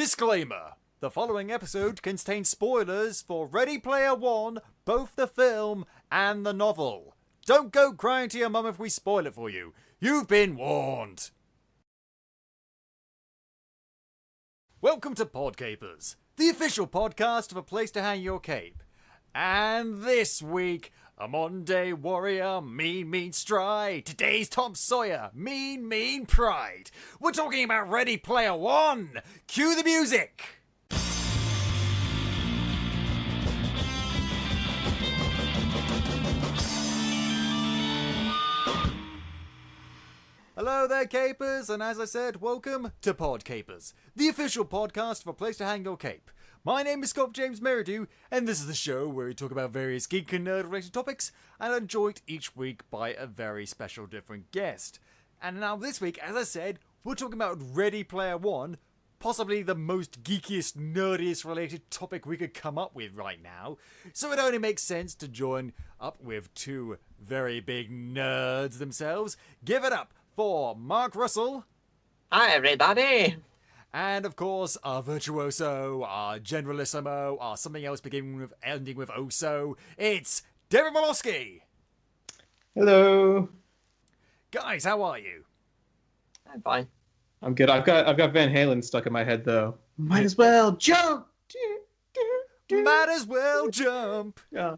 Disclaimer. The following episode contains spoilers for Ready Player One, both the film and the novel. Don't go crying to your mum if we spoil it for you. You've been warned. Welcome to Podcapers, the official podcast of A Place to Hang Your Cape. And this week, a modern-day warrior, mean stride. Today's Tom Sawyer, mean pride. We're talking about Ready Player One. Cue the music. Hello there, Capers, and as I said, welcome to Podcapers, the official podcast of A Place to Hang Your Cape. My name is Scott James Meridew, and this is the show where we talk about various geek and nerd-related topics, and are joined each week by a very special different guest. And now this week, as I said, we're talking about Ready Player One, possibly the most geekiest, nerdiest related topic we could come up with right now. So it only makes sense to join up with two very big nerds themselves. Give it up for Mark Russell. Hi, everybody. And of course, our virtuoso, our generalissimo, our something else beginning with ending with oso. It's David Molofsky. Hello. Guys, how are you? I'm fine. I'm good. I've got Van Halen stuck in my head though. Might as well jump. Might as well jump. Yeah.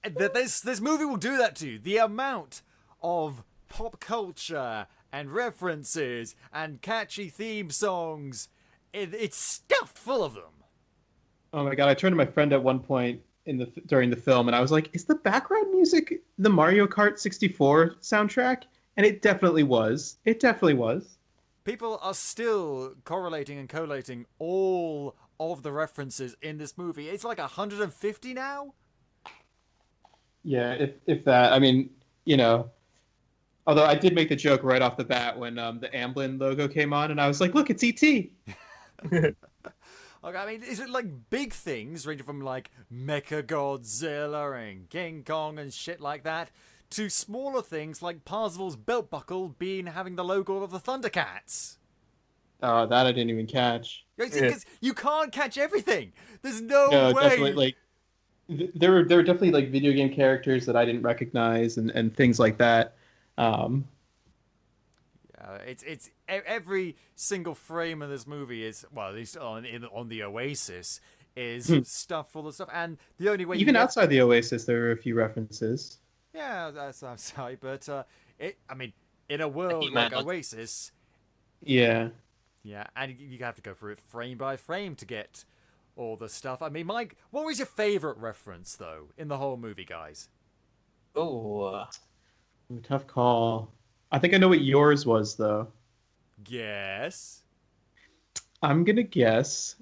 This movie will do that to you. The amount of pop culture and references and catchy theme songs, it's stuffed full of them. Oh my god! I turned to my friend at one point during the film, and I was like, "Is the background music the Mario Kart 64 soundtrack?" And it definitely was. It definitely was. People are still correlating and collating all of the references in this movie. It's like 150 now. Yeah, if that. I mean, you know. Although I did make the joke right off the bat when the Amblin logo came on, and I was like, "Look, it's E.T." Okay, I mean, is it like big things ranging from like Mecha Godzilla and King Kong and shit like that, to smaller things like Parsifal's belt buckle having the logo of the Thundercats? Oh, that I didn't even catch. Because you can't catch everything. There's no way. Definitely, like there were definitely like video game characters that I didn't recognize and things like that. It's every single frame of this movie is, well, at least on the Oasis, is stuff full of stuff, and the only way even outside the Oasis there were a few references. Yeah, that's outside, but I mean, in a world like Oasis, yeah, and you have to go through it frame by frame to get all the stuff. I mean, Mike, what was your favorite reference though in the whole movie, guys? Oh. Tough call. I think I know what yours was, though. Guess. I'm going to guess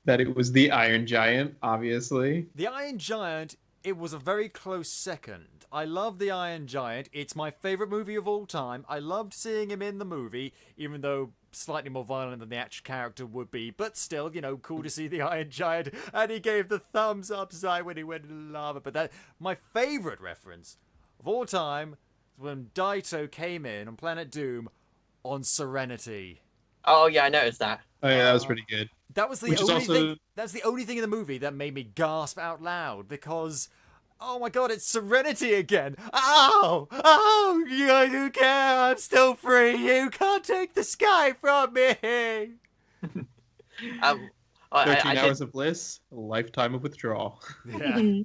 that it was the Iron Giant, obviously. The Iron Giant, it was a very close second. I love the Iron Giant. It's my favorite movie of all time. I loved seeing him in the movie, even though slightly more violent than the actual character would be. But still, you know, cool to see the Iron Giant. And he gave the thumbs up side when he went in lava. But my favorite reference of all time, when Daito came in on Planet Doom on Serenity. Oh yeah, I noticed that. Oh yeah, that was pretty good. That was the only thing. That's the only thing in the movie that made me gasp out loud because, oh my god, it's Serenity again! Oh, you care? I'm still free. You can't take the sky from me. 13 hours of bliss, a lifetime of withdrawal. Yeah.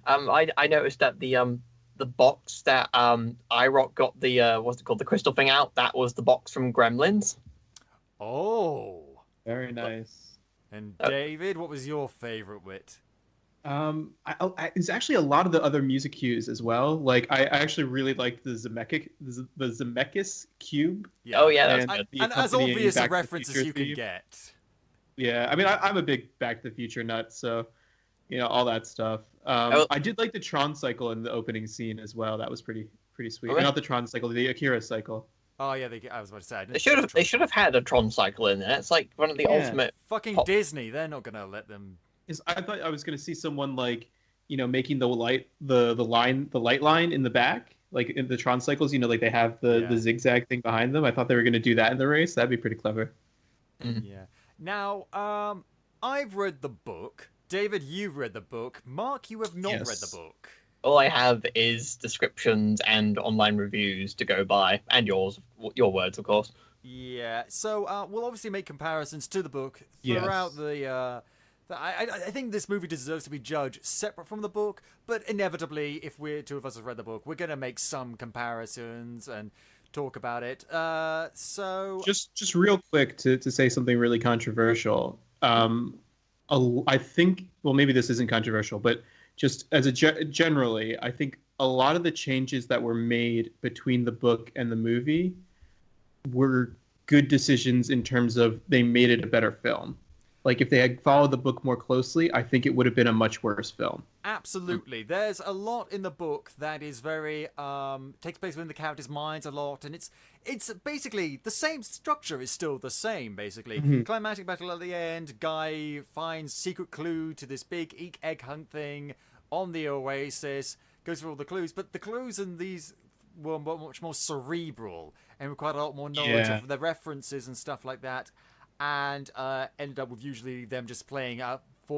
I noticed that the box that IROC got the what's it called, the crystal thing out, that was the box from Gremlins. Oh, very nice. And David, what was your favorite wit? It's actually a lot of the other music cues as well. Like I actually really liked the Zemeckis cube. Yeah. Oh yeah, that's good. And as obvious a reference as you can get. Yeah, I mean I'm a big Back to the Future nut, so you know all that stuff. I did like the Tron cycle in the opening scene as well. That was pretty sweet. Okay. Not the Tron cycle, the Akira cycle. Oh yeah, I was about to say. They should have had a Tron cycle in there. It's like one of the ultimate. Fucking Disney, they're not gonna let them. I thought I was gonna see someone like, you know, making the light line in the back, like in the Tron cycles. You know, like they have the zigzag thing behind them. I thought they were gonna do that in the race. That'd be pretty clever. Yeah. Now, I've read the book. David, you've read the book. Mark, you have not read the Yes. book. All I have is descriptions and online reviews to go by, and your words, of course. Yeah. So we'll obviously make comparisons to the book throughout Yes. I think this movie deserves to be judged separate from the book, but inevitably, if we're two of us have read the book, we're gonna make some comparisons and talk about it. So Just real quick to say something really controversial. I think, well, maybe this isn't controversial, but just as generally, I think a lot of the changes that were made between the book and the movie were good decisions in terms of they made it a better film. Like if they had followed the book more closely, I think it would have been a much worse film. absolutely, there's a lot in the book that is very takes place within the characters' minds a lot, and it's basically the same structure is still the same. Basically, climactic battle at the end. Guy finds secret clue to this big egg hunt thing on the Oasis. Goes through all the clues, but the clues in these were much more cerebral and required a lot more knowledge of the references and stuff like that, and ended up with usually them just playing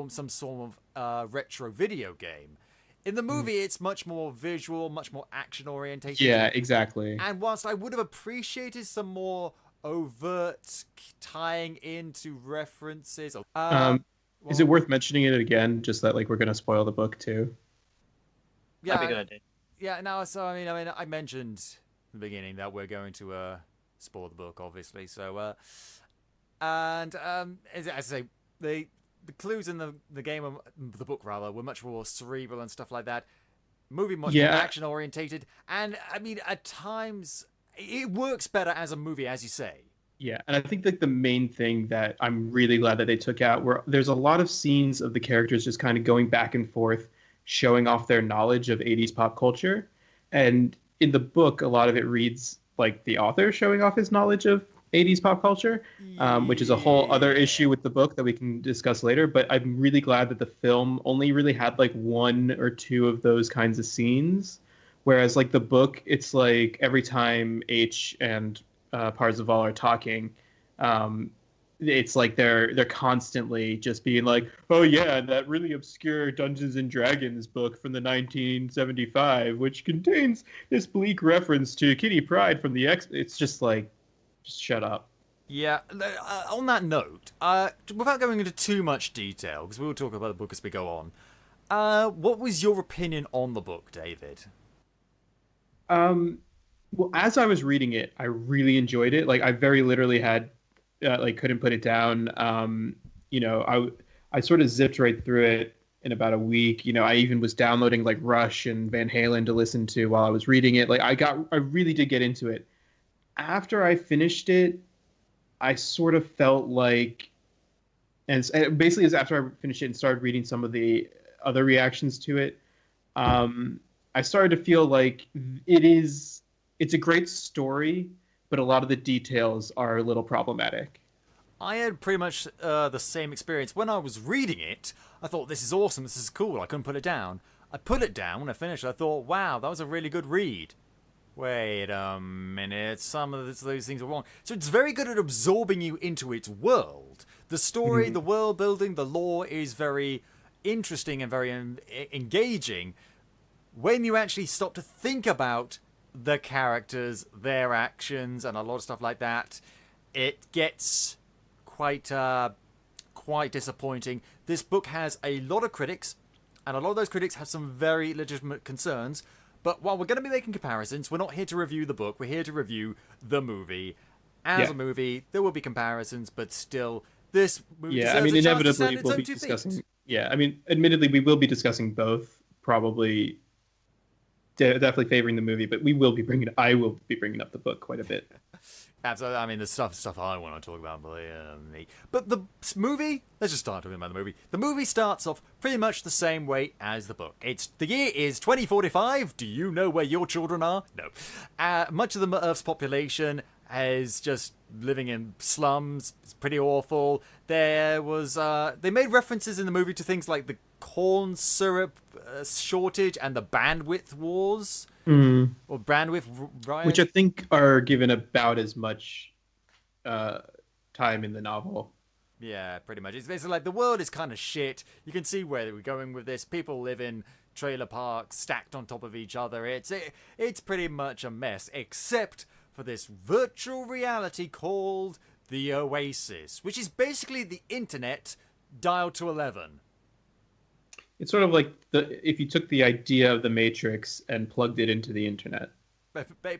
some sort of retro video game. In the movie, it's much more visual, much more action orientated. Yeah, exactly. And whilst I would have appreciated some more overt tying into references, Is it worth mentioning it again? Just that like we're gonna spoil the book too. yeah, That'd be a good idea. yeah. No, so I mean, I mentioned in the beginning that we're going to spoil the book, obviously. So, and as I say, the clues in the game, the book rather, were much more cerebral and stuff like that. Movie much more action orientated, and I mean, at times it works better as a movie, as you say. Yeah, and I think that the main thing that I'm really glad that they took out were there's a lot of scenes of the characters just kind of going back and forth, showing off their knowledge of 80s pop culture. And in the book, a lot of it reads like the author showing off his knowledge of 80s pop culture, which is a whole other issue with the book that we can discuss later. But I'm really glad that the film only really had like one or two of those kinds of scenes. Whereas like the book, it's like every time H and Parzival are talking, it's like they're constantly just being like, oh yeah, that really obscure Dungeons and Dragons book from the 1975, which contains this bleak reference to Kitty Pryde from the X. It's just like, just shut up. Yeah. On that note, without going into too much detail, because we will talk about the book as we go on. What was your opinion on the book, David? Well, as I was reading it, I really enjoyed it. Like I very literally had like couldn't put it down. I sort of zipped right through it in about a week. I even was downloading like Rush and Van Halen to listen to while I was reading it. Like I really did get into it. After I finished it, I sort of felt like, and basically as after I finished it and started reading some of the other reactions to it, I started to feel like it's a great story, but a lot of the details are a little problematic. I had pretty much the same experience. When I was reading it, I thought, this is awesome, this is cool, I couldn't put it down. I put it down when I finished. I thought, wow, that was a really good read. Wait a minute, some of those things are wrong. So it's very good at absorbing you into its world. The story, the world building, the lore is very interesting and very engaging. When you actually stop to think about the characters, their actions, and a lot of stuff like that, it gets quite disappointing. This book has a lot of critics, and a lot of those critics have some very legitimate concerns. But while we're going to be making comparisons, we're not here to review the book. We're here to review the movie. As a movie, there will be comparisons, but still, this movie deserves a chance to stand its own 2 feet. Yeah, I mean, admittedly, we will be discussing both, probably definitely favoring the movie, but I will be bringing up the book quite a bit. Absolutely. I mean, the stuff I want to talk about. But the movie, let's just start talking about the movie. The movie starts off pretty much the same way as the book. The year is 2045. Do you know where your children are? No. Much of the Earth's population is just living in slums. It's pretty awful. They made references in the movie to things like the corn syrup shortage and the bandwidth wars. Or bandwidth riots. Which I think are given about as much time in the novel. Yeah, pretty much. It's basically like the world is kind of shit. You can see where we're going with this. People live in trailer parks stacked on top of each other. It's pretty much a mess, except for this virtual reality called the Oasis, which is basically the internet dialed to 11. It's sort of like if you took the idea of the Matrix and plugged it into the internet.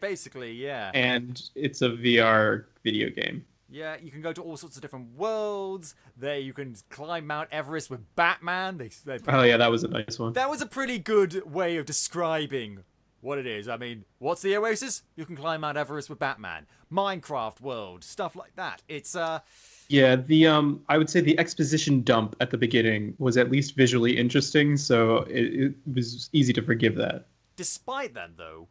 Basically, yeah. And it's a VR video game. Yeah, you can go to all sorts of different worlds. There, you can climb Mount Everest with Batman. Oh yeah, that was a nice one. That was a pretty good way of describing what it is. I mean, what's the Oasis? You can climb Mount Everest with Batman. Minecraft world, stuff like that. It's Yeah, I would say the exposition dump at the beginning was at least visually interesting, so it was easy to forgive that. Despite that, though,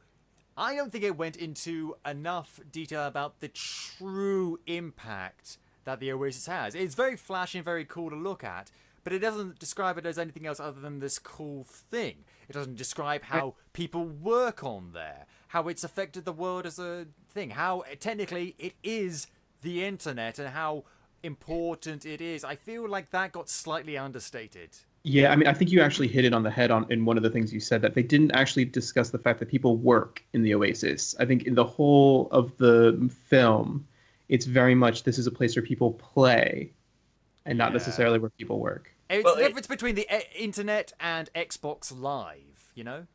I don't think it went into enough detail about the true impact that the Oasis has. It's very flashy and very cool to look at, but it doesn't describe it as anything else other than this cool thing. It doesn't describe how people work on there, how it's affected the world as a thing, how technically it is the internet and how important it is. I feel like that got slightly understated. Yeah, I mean, I think you actually hit it on the head in one of the things you said, that they didn't actually discuss the fact that people work in the Oasis. I think in the whole of the film, it's very much this is a place where people play and not necessarily where people work. It's the difference between the internet and Xbox Live, you know?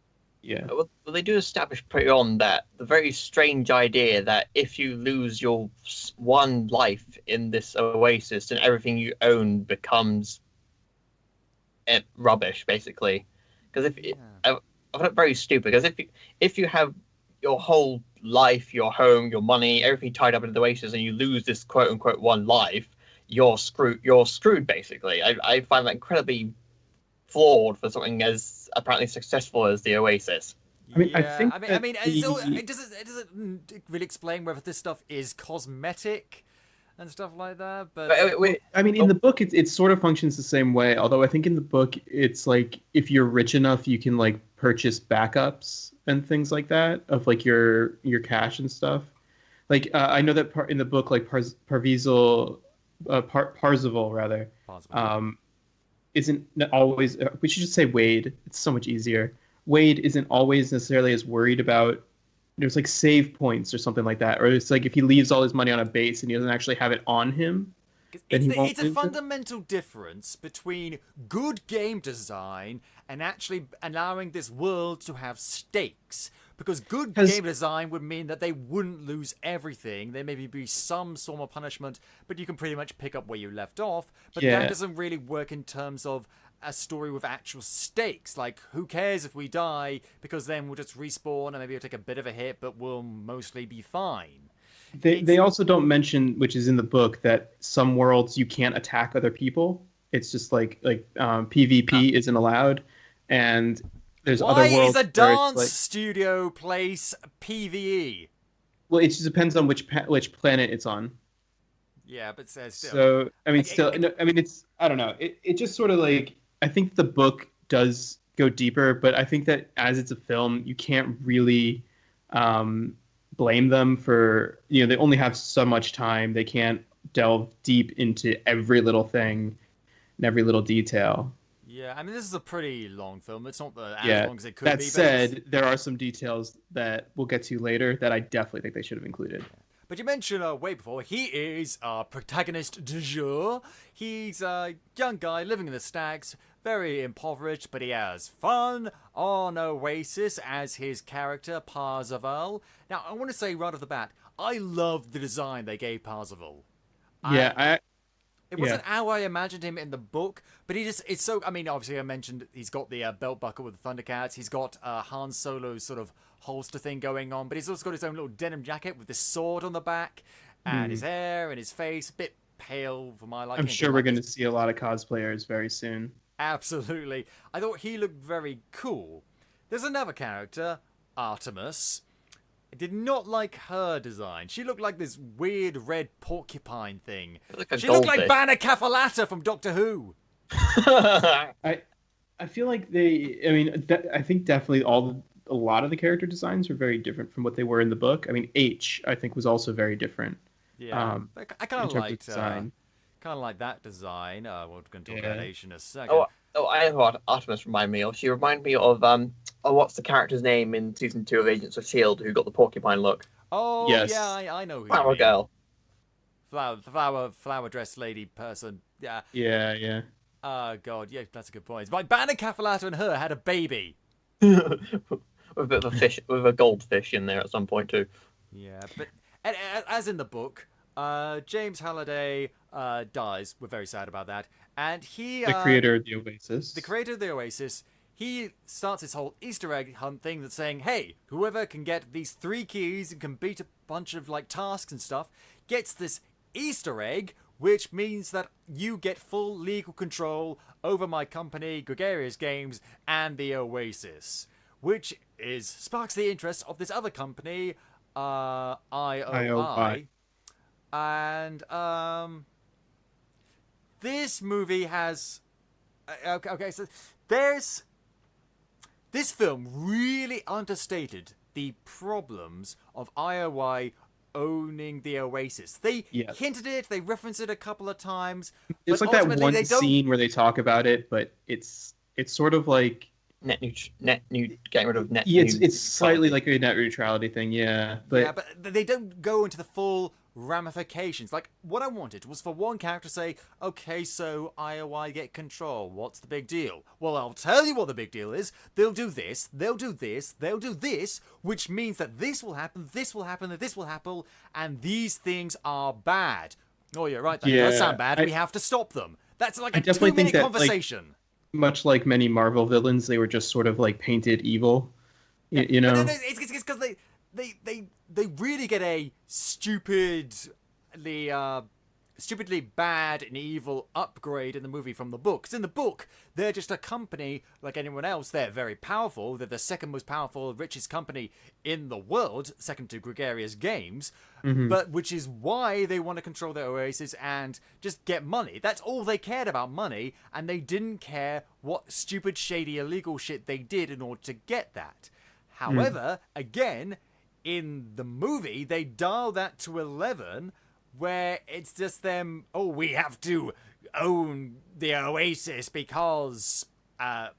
Yeah. Well, they do establish pretty on that the very strange idea that if you lose your one life in this Oasis, then everything you own becomes rubbish, basically. Because I find it very stupid. Because if you have your whole life, your home, your money, everything tied up in the Oasis, and you lose this quote unquote one life, you're screwed. You're screwed, basically. I find that incredibly flawed for something as apparently successful as the Oasis. I mean, it doesn't really explain whether this stuff is cosmetic and stuff like that. But I mean, in the book, it sort of functions the same way. Although I think in the book, it's like if you're rich enough, you can like purchase backups and things like that of like your cash and stuff. Like I know that in the book, like Parzival rather, isn't always. We should just say Wade. It's so much easier. Wade isn't always necessarily as worried about. There's like save points or something like that, or it's like if he leaves all his money on a base and he doesn't actually have it on him. It's a fundamental difference between good game design and actually allowing this world to have stakes. Because good game design would mean that they wouldn't lose everything. There maybe be some sort of punishment, but you can pretty much pick up where you left off. But that doesn't really work in terms of a story with actual stakes. Like, who cares if we die? Because then we'll just respawn and maybe we'll take a bit of a hit, but we'll mostly be fine. They also don't mention, which is in the book, that some worlds you can't attack other people. It's just like PvP isn't allowed, and there's other worlds. Why is a dance studio place PvE? Well, it just depends on which planet it's on. Yeah, but still. So I mean, it's I don't know. It just sort of like I think the book does go deeper, but I think that as it's a film, you can't really blame them for they only have so much time. They can't delve deep into every little thing and every little detail. Yeah, I mean, this is a pretty long film. It's not as long as it could be. That said, there are some details that we'll get to later that I definitely think they should have included. But you mentioned way before, he is our protagonist du jour. He's a young guy living in the stacks, very impoverished, but he has fun on Oasis as his character, Parzival. Now, I want to say right off the bat, I love the design they gave Parzival. It wasn't how I imagined him in the book, but it's so, I mean, obviously I mentioned he's got the belt buckle with the Thundercats, he's got Han Solo's sort of holster thing going on, but he's also got his own little denim jacket with this sword on the back, and his hair and his face, a bit pale for my liking. I'm sure we're going to see a lot of cosplayers very soon. Absolutely. I thought he looked very cool. There's another character, Artemis. I did not like her design. She looked like this weird red porcupine thing. She looked like Banner Cafalata from Doctor Who. I feel like I think definitely a lot of the character designs were very different from what they were in the book. I mean, H, I think, was also very different. Yeah, but I kind in of terms of liked design. that design. We're going to talk about Yeah. Ace in a second. I know what Artemis reminded me of. She reminded me of what's the character's name in season 2 of Agents of Shield who got the porcupine look? Oh Yes. yeah, I know who you Flower mean. girl. Flower dress lady person. Yeah. Yeah. Oh god, yeah, that's a good point. But Banner Cafalato and her had a baby. With a bit of a fish, with a goldfish in there at some point too. Yeah, but as in the book, James Halliday dies. We're very sad about that. And he, The creator of the Oasis. the creator of the Oasis, he starts this whole Easter egg hunt thing that's saying, hey, whoever can get these 3 keys and can beat a bunch of like tasks and stuff gets this Easter egg, which means that you get full legal control over my company, Gregarious Games, and the Oasis, which sparks the interest of this other company, IOI. And this movie has okay, so this film really understated the problems of IOI owning the Oasis. They hinted it, they referenced it a couple of times. It's like that one scene where they talk about it, but it's sort of like getting rid of net. Yeah, it's slightly like a net neutrality thing, but they don't go into the full ramifications. Like, what I wanted was for one character to say, okay, so IOI get control, what's the big deal? Well, I'll tell you what the big deal is. They'll do this, they'll do this, they'll do this, which means that this will happen, this will happen, and this will happen, and these things are bad. Oh, you're right, that does sound bad, we have to stop them. That's like a 2-minute conversation. Much like many Marvel villains, they were just sort of like painted evil, you know? No, it's because they really get a stupidly bad and evil upgrade in the movie from the book. 'Cause in the book, they're just a company like anyone else. They're very powerful. They're the second most powerful, richest company in the world, second to Gregarious Games. But which is why they want to control the Oasis and just get money. That's all they cared about, money, and they didn't care what stupid, shady, illegal shit they did in order to get that. However, again, in the movie, they dial that to 11, where it's just them, we have to own the Oasis because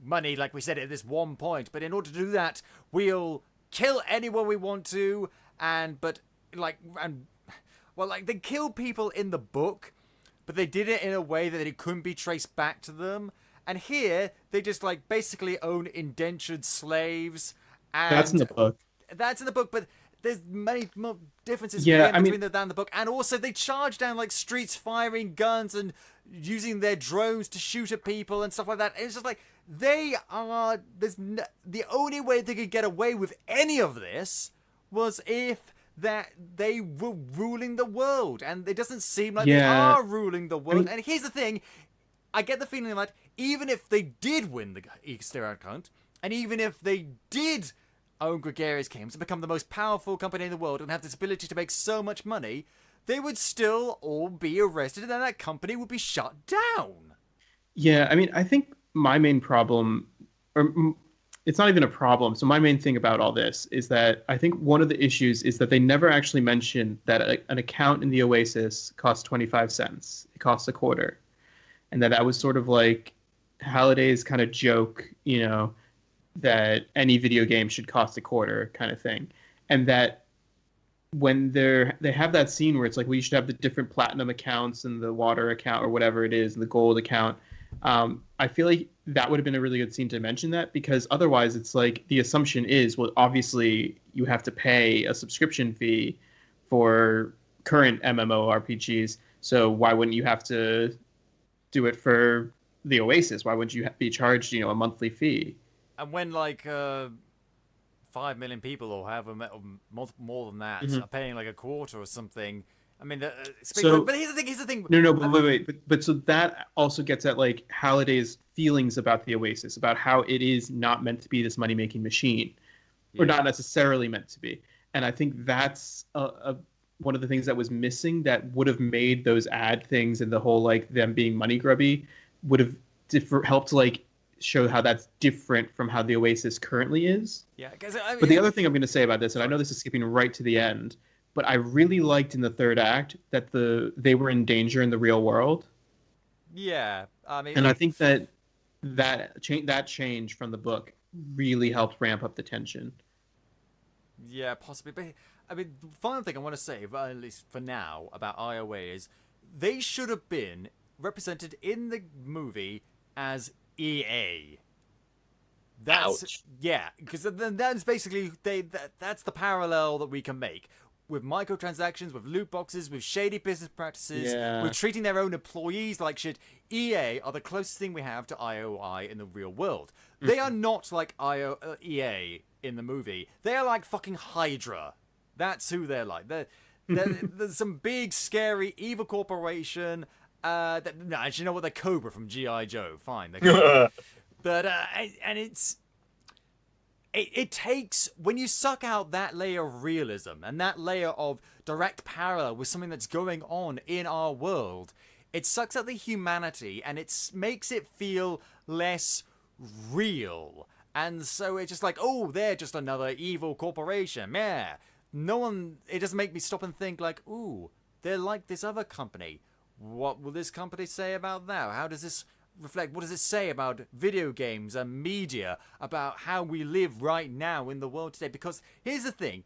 money, like we said at this one point. But in order to do that, we'll kill anyone we want to, they kill people in the book, but they did it in a way that it couldn't be traced back to them. And here, they just basically own indentured slaves. And that's in the book. That's in the book, but there's many more differences between that and the book. And also, they charge down streets, firing guns and using their drones to shoot at people and stuff like that. And it's just they are. The only way they could get away with any of this was if they were ruling the world, and it doesn't seem like they are ruling the world. And here's the thing: I get the feeling that even if they did win the Easter egg hunt, and even if they did own Gregarious Games and become the most powerful company in the world and have this ability to make so much money, they would still all be arrested and then that company would be shut down. Yeah, I think my main problem, or it's not even a problem, so my main thing about all this is that I think one of the issues is that they never actually mentioned that an account in the Oasis costs 25 cents. It costs a quarter. And that was sort of like Halliday's kind of joke, that any video game should cost a quarter kind of thing. And that when they have that scene where it's like, we should have the different platinum accounts and the water account or whatever it is, and the gold account. I feel like that would have been a really good scene to mention that, because otherwise it's like the assumption is, well, obviously you have to pay a subscription fee for current MMORPGs. So why wouldn't you have to do it for the Oasis? Why wouldn't you be charged, a monthly fee? And when 5 million people or however more than that are paying a quarter or something, but here's the thing. No, but wait. But so that also gets at Halliday's feelings about the Oasis, about how it is not meant to be this money making machine, or not necessarily meant to be. And I think that's one of the things that was missing that would have made those ad things and the whole them being money grubby would have helped show how that's different from how the Oasis currently is. Yeah, but the other thing I'm going to say about this, and I know this is skipping right to the end, But I really liked in the third act that they were in danger in the real world. Yeah, I mean, And I think that change from the book really helped ramp up the tension. yeah, possibly. But I mean, the final thing I want to say, at least for now, about IOA is they should have been represented in the movie as EA. Ouch. Yeah, because then that's basically that's the parallel that we can make with microtransactions, with loot boxes, with shady business practices, with treating their own employees like shit. EA are the closest thing we have to IOI in the real world. They are not like EA in the movie. They are like fucking Hydra. That's who they're like. There's some big, scary, evil corporation. Actually, you know what? They're Cobra from G.I. Joe. Fine. They're Cobra. But, and it takes, when you suck out that layer of realism and that layer of direct parallel with something that's going on in our world, it sucks out the humanity and it makes it feel less real. And so it's just like, oh, they're just another evil corporation. Yeah. It doesn't make me stop and think like, ooh, they're like this other company. What will this company say about that? How does this reflect? What does it say about video games and media, about how we live right now in the world today? Because here's the thing,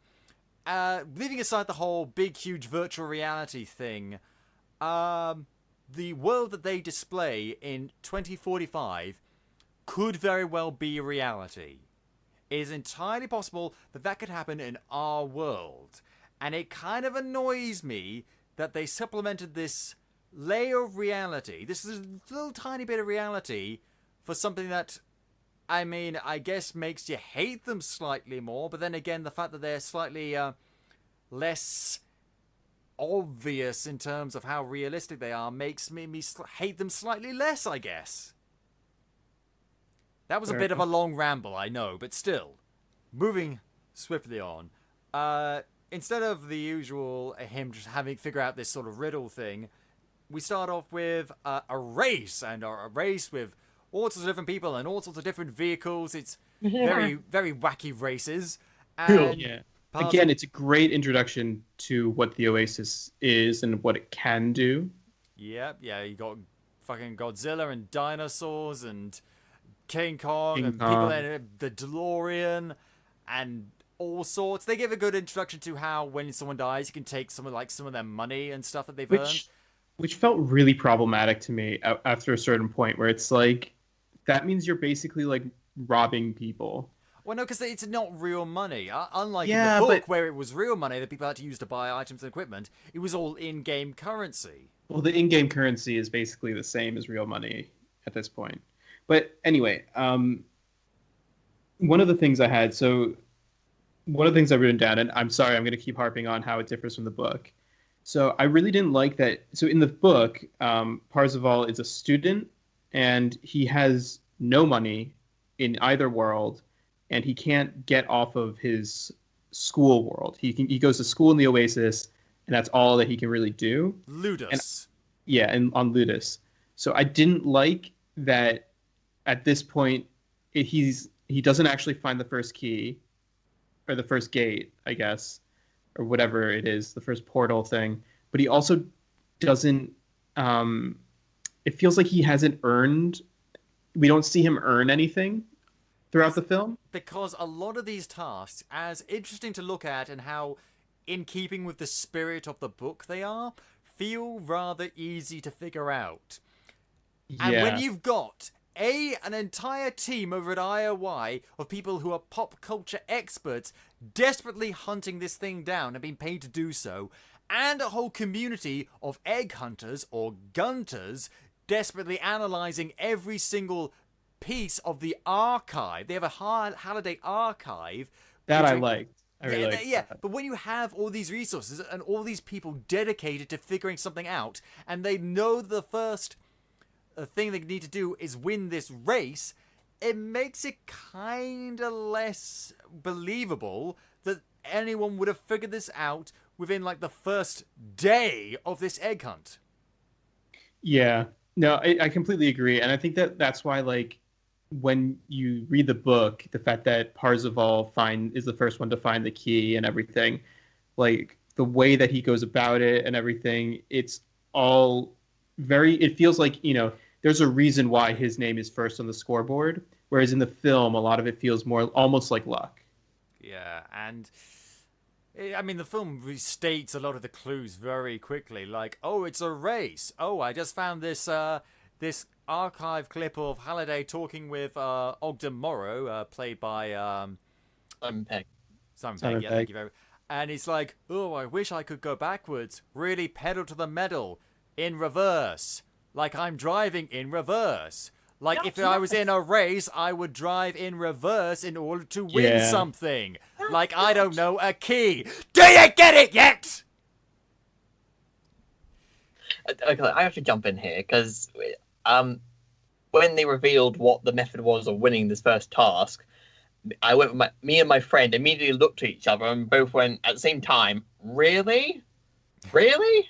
leaving aside the whole big, huge virtual reality thing, the world that they display in 2045 could very well be reality. It is entirely possible that that could happen in our world. And it kind of annoys me that they supplemented this layer of reality, this is a little tiny bit of reality, for something that, I mean, I guess makes you hate them slightly more, but then again, the fact that they're slightly less obvious in terms of how realistic they are makes me hate them slightly less, I guess. That was a bit of a long ramble, I know, but still. Moving swiftly on. Instead of the usual him just having figure out this sort of riddle thing, we start off with a race, and a race with all sorts of different people and all sorts of different vehicles. It's very, very wacky races. And yeah. Again, it's a great introduction to what the Oasis is and what it can do. Yeah, you got fucking Godzilla and dinosaurs and King Kong and people in the DeLorean and all sorts. They give a good introduction to how when someone dies, you can take some of their money and stuff that they've earned. Which felt really problematic to me after a certain point, where it's like, that means you're basically like robbing people. Well, no, because it's not real money. Unlike in the book, where it was real money that people had to use to buy items and equipment, it was all in-game currency. Well, the in-game currency is basically the same as real money at this point. But anyway, one of the things I've written down, and I'm sorry, I'm going to keep harping on how it differs from the book. So I really didn't like that. So in the book, Parzival is a student, and he has no money in either world, and he can't get off of his school world. He goes to school in the Oasis, and that's all that he can really do. Ludus. And on Ludus. So I didn't like that at this point he doesn't actually find the first key, or the first gate, I guess, or whatever it is, the first portal thing. But he also doesn't, it feels like he hasn't earned, we don't see him earn anything throughout the film. Because a lot of these tasks, as interesting to look at and how in keeping with the spirit of the book they are, feel rather easy to figure out. Yeah. And when you've got an entire team over at IOI of people who are pop culture experts desperately hunting this thing down and being paid to do so, and a whole community of egg hunters or gunters desperately analysing every single piece of the archive. They have a Halliday archive. That I liked. I really liked that. But when you have all these resources and all these people dedicated to figuring something out, and they know the first thing they need to do is win this race, it makes it kind of less believable that anyone would have figured this out within like the first day of this egg hunt. Yeah, no, I completely agree. And I think that's why, like, when you read the book, the fact that Parzival is the first one to find the key and everything, like, the way that he goes about it and everything, it's all very. It feels like there's a reason why his name is first on the scoreboard, whereas in the film, a lot of it feels more almost like luck. Yeah, and I mean, the film restates a lot of the clues very quickly. Like, oh, it's a race. Oh, I just found this this archive clip of Halliday talking with Ogden Morrow, played by Simon Pegg. Simon Simon Pegg. Yeah, Pegg. thank you very much. And he's like, oh, I wish I could go backwards. Really pedal to the metal in reverse, like I'm driving in reverse. Like, if I was in a race, I would drive in reverse in order to win something. Like, I don't know, a key. Do you get it yet? Okay, I have to jump in here, because when they revealed what the method was of winning this first task, I went with me and my friend immediately looked at each other and both went at the same time, really? Really?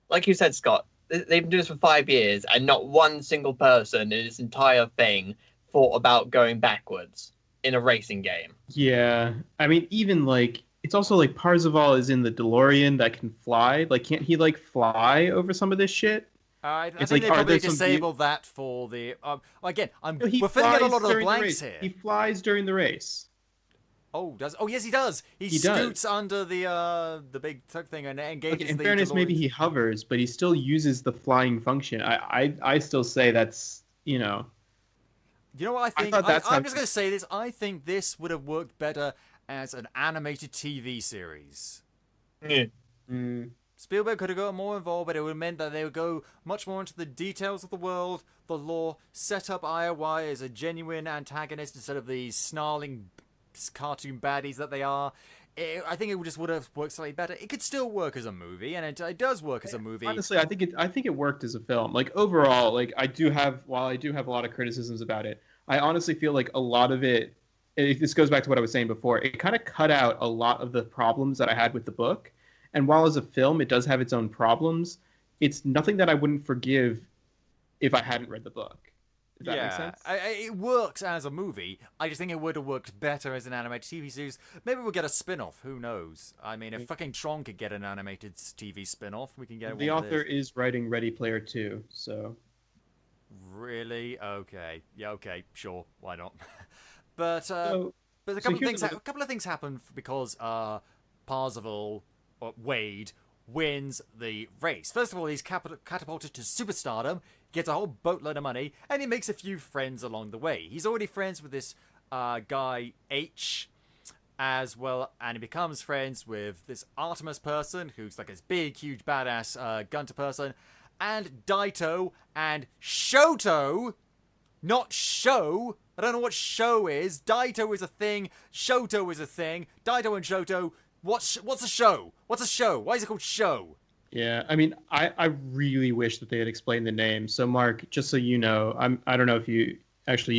Like you said, Scott, they've been doing this for 5 years, and not one single person in this entire thing thought about going backwards in a racing game. Yeah, I mean, even like it's also like Parzival is in the DeLorean that can fly. Like, can't he like fly over some of this shit? I It's think like, they are probably there some disabled that for the... again, No, he we're filling in a flies lot of the during blanks race. here. He flies during the race. Oh, yes, he does. He scoots under the big truck thing and engages Okay, in the fairness, maybe DeLorean. he hovers, but he still uses the flying function. I still say that's You know what I think? thought that's I'm how- just going to say this. I think this would have worked better as an animated TV series. Yeah. Spielberg could have got more involved, but it would have meant that they would go much more into the details of the world, the lore, set up IOI as a genuine antagonist instead of the snarling cartoon baddies that they are. I think it just would have worked slightly better. It could still work as a movie, and it does work as a movie. Honestly, I think it worked as a film. Like, overall, like while I do have a lot of criticisms about it, I honestly feel like a lot of it. This goes back to what I was saying before. It kind of cut out a lot of the problems that I had with the book. And while as a film it does have its own problems, it's nothing that I wouldn't forgive if I hadn't read the book. Does that make sense? It works as a movie. I just think it would have worked better as an animated TV series. Maybe we'll get a spin-off. Who knows? I mean, if fucking Tron could get an animated TV spin-off, we can get The one. author is writing Ready Player 2, so... Really? Okay. Yeah. Okay. Sure. Why not? But a So couple of here's things. A couple of things happen because Parzival or Wade wins the race. First of all, he's catapulted to superstardom, gets a whole boatload of money, and he makes a few friends along the way. He's already friends with this guy H, as well, and he becomes friends with this Artemis person who's like this big, huge, badass gunter person, and Daito and Shoto. Not show. I don't know what show is. Daito is a thing. Shoto is a thing. Daito and Shoto. What's a show? What's a show? Why is it called show? Yeah, I mean, I really wish that they had explained the name. So, Mark, just so you know, I don't know if you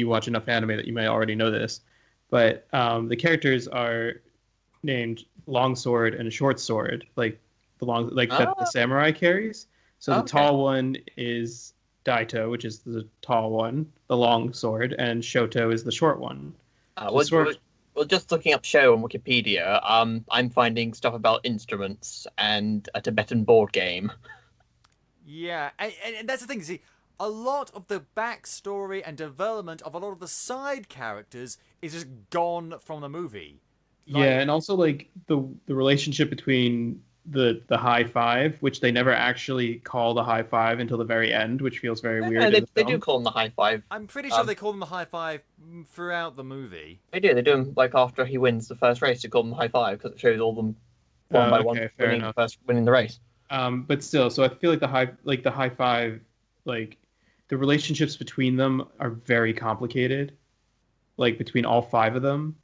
watch enough anime that you may already know this, but the characters are named Longsword and Short Sword, like that the samurai carries. So the tall one is Daito, which is the tall one, the long sword, and Shoto is the short one. Well, just looking up show on Wikipedia, I'm finding stuff about instruments and a Tibetan board game. Yeah, and that's the thing. See, a lot of the backstory and development of a lot of the side characters is just gone from the movie. Yeah, and also like the relationship between the high five, which they never actually call the high five until the very end, which feels very weird. They do call them the high five. I'm pretty sure they call them the high five throughout the movie. They do them like after he wins the first race. They call them the high five because it shows all them one by one winning the race. But still, so I feel like the high five, like the relationships between them are very complicated, like between all five of them.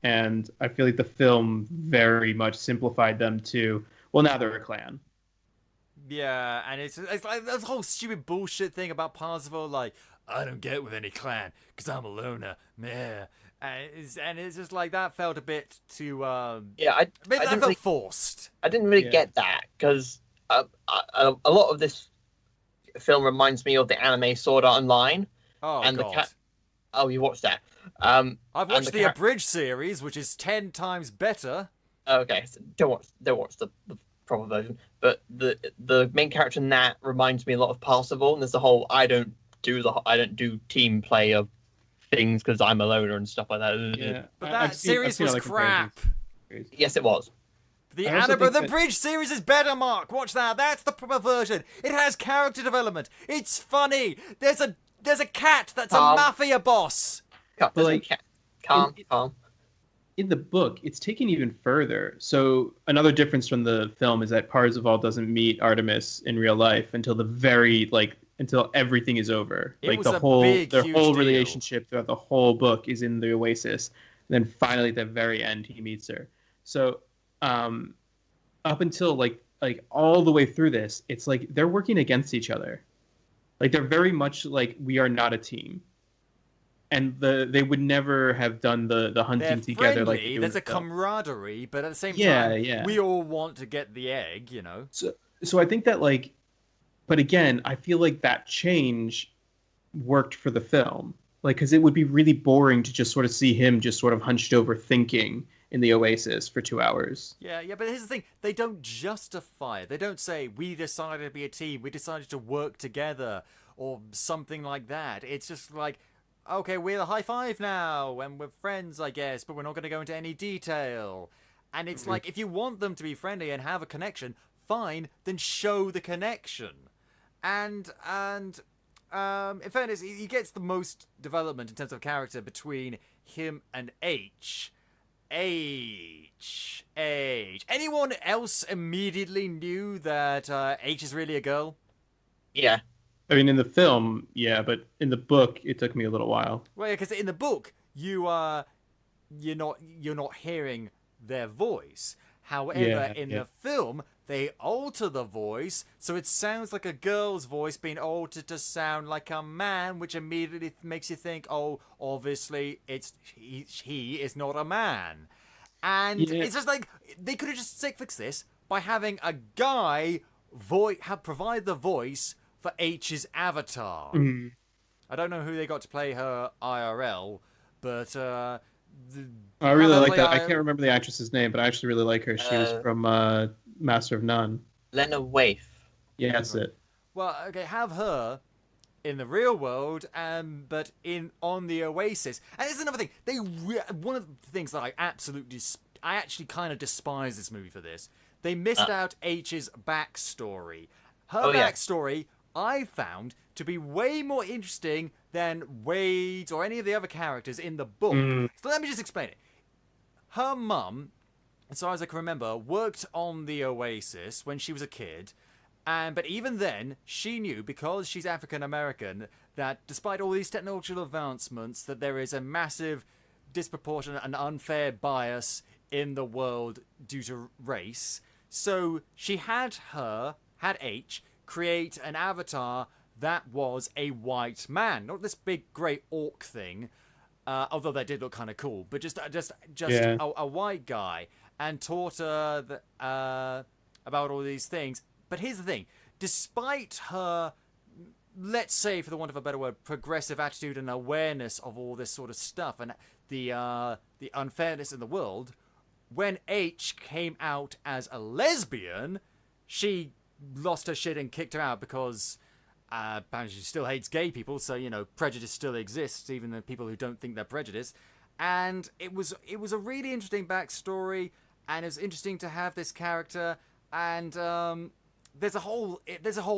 And I feel like the film very much simplified them to, well, now they're a clan. Yeah, and it's like that whole stupid bullshit thing about Parzival, like, I don't get with any clan, because I'm a loner. Yeah. And it's just like, that felt a bit too, I felt forced. I didn't really get that, because a lot of this film reminds me of the anime Sword Art Online. Oh, and God. Oh, you watched that? I've watched the abridged series, which is 10 times better. Okay, so don't watch the proper version. But the main character in that reminds me a lot of Parsifal, and there's the whole I don't do team play of things because I'm a loner and stuff like that. Yeah, But I've that seen- I've series seen was other comparisons. crap. Yes, it was. The I also Annabelle think the that- Bridge series is better, Mark. Watch that. That's the proper version. It has character development. It's funny. There's a cat that's a mafia boss. Calm. In the book, it's taken even further. So another difference from the film is that Parzival doesn't meet Artemis in real life until until everything is over. It Like was a their whole huge deal. relationship throughout the whole book is in the Oasis. And then finally at the very end he meets her. So up until like all the way through this, it's like they're working against each other. Like they're very much like we are not a team. And they would never have done the hunting They're together like friendly, they do there's in a the film. camaraderie, but at the same Yeah, time, yeah. we all want to get the egg, you know. So I think that but again, I feel like that change worked for the film. Like, because it would be really boring to just sort of see him just sort of hunched over thinking in the Oasis for 2 hours. Yeah, but here's the thing. They don't justify it. They don't say, we decided to be a team, we decided to work together, or something like that. It's just like, okay, we're the high five now, and we're friends, I guess, but we're not going to go into any detail. And it's like, if you want them to be friendly and have a connection, fine, then show the connection. And in fairness, he gets the most development in terms of character between him and H. Anyone else immediately knew that H is really a girl? Yeah. I mean, in the film, yeah, but in the book, it took me a little while. Well, yeah, because in the book, you're not hearing their voice. However, in the film, they alter the voice, so it sounds like a girl's voice being altered to sound like a man, which immediately makes you think, oh, obviously, he is not a man. And it's just like, they could have just fixed this by having a guy provide the voice for H's avatar. Mm. I don't know who they got to play her IRL, but I really like that. I can't remember the actress's name, but I actually really like her. She was from Master of None. Lena Waithe. Yeah, that's it. Well, okay, have her in the real world, but on the Oasis. And there's another thing. One of the things that I actually kind of despise this movie for this. They missed out H's backstory. Her backstory, I found to be way more interesting than Wade's or any of the other characters in the book. So let me just explain it. Her mum, as far as I can remember, worked on the Oasis when she was a kid. But even then, she knew, because she's African American, that despite all these technological advancements, that there is a massive, disproportionate and unfair bias in the world due to race. So she had H, create an avatar that was a white man, not this big grey orc thing, although that did look kind of cool, but just a white guy, and taught her about all these things. But here's the thing: despite her, let's say, for the want of a better word, progressive attitude and awareness of all this sort of stuff and the unfairness in the world, when H came out as a lesbian, she lost her shit and kicked her out because apparently she still hates gay people, so, you know, prejudice still exists, even the people who don't think they're prejudiced. And it was a really interesting backstory, and it was interesting to have this character, and there's a whole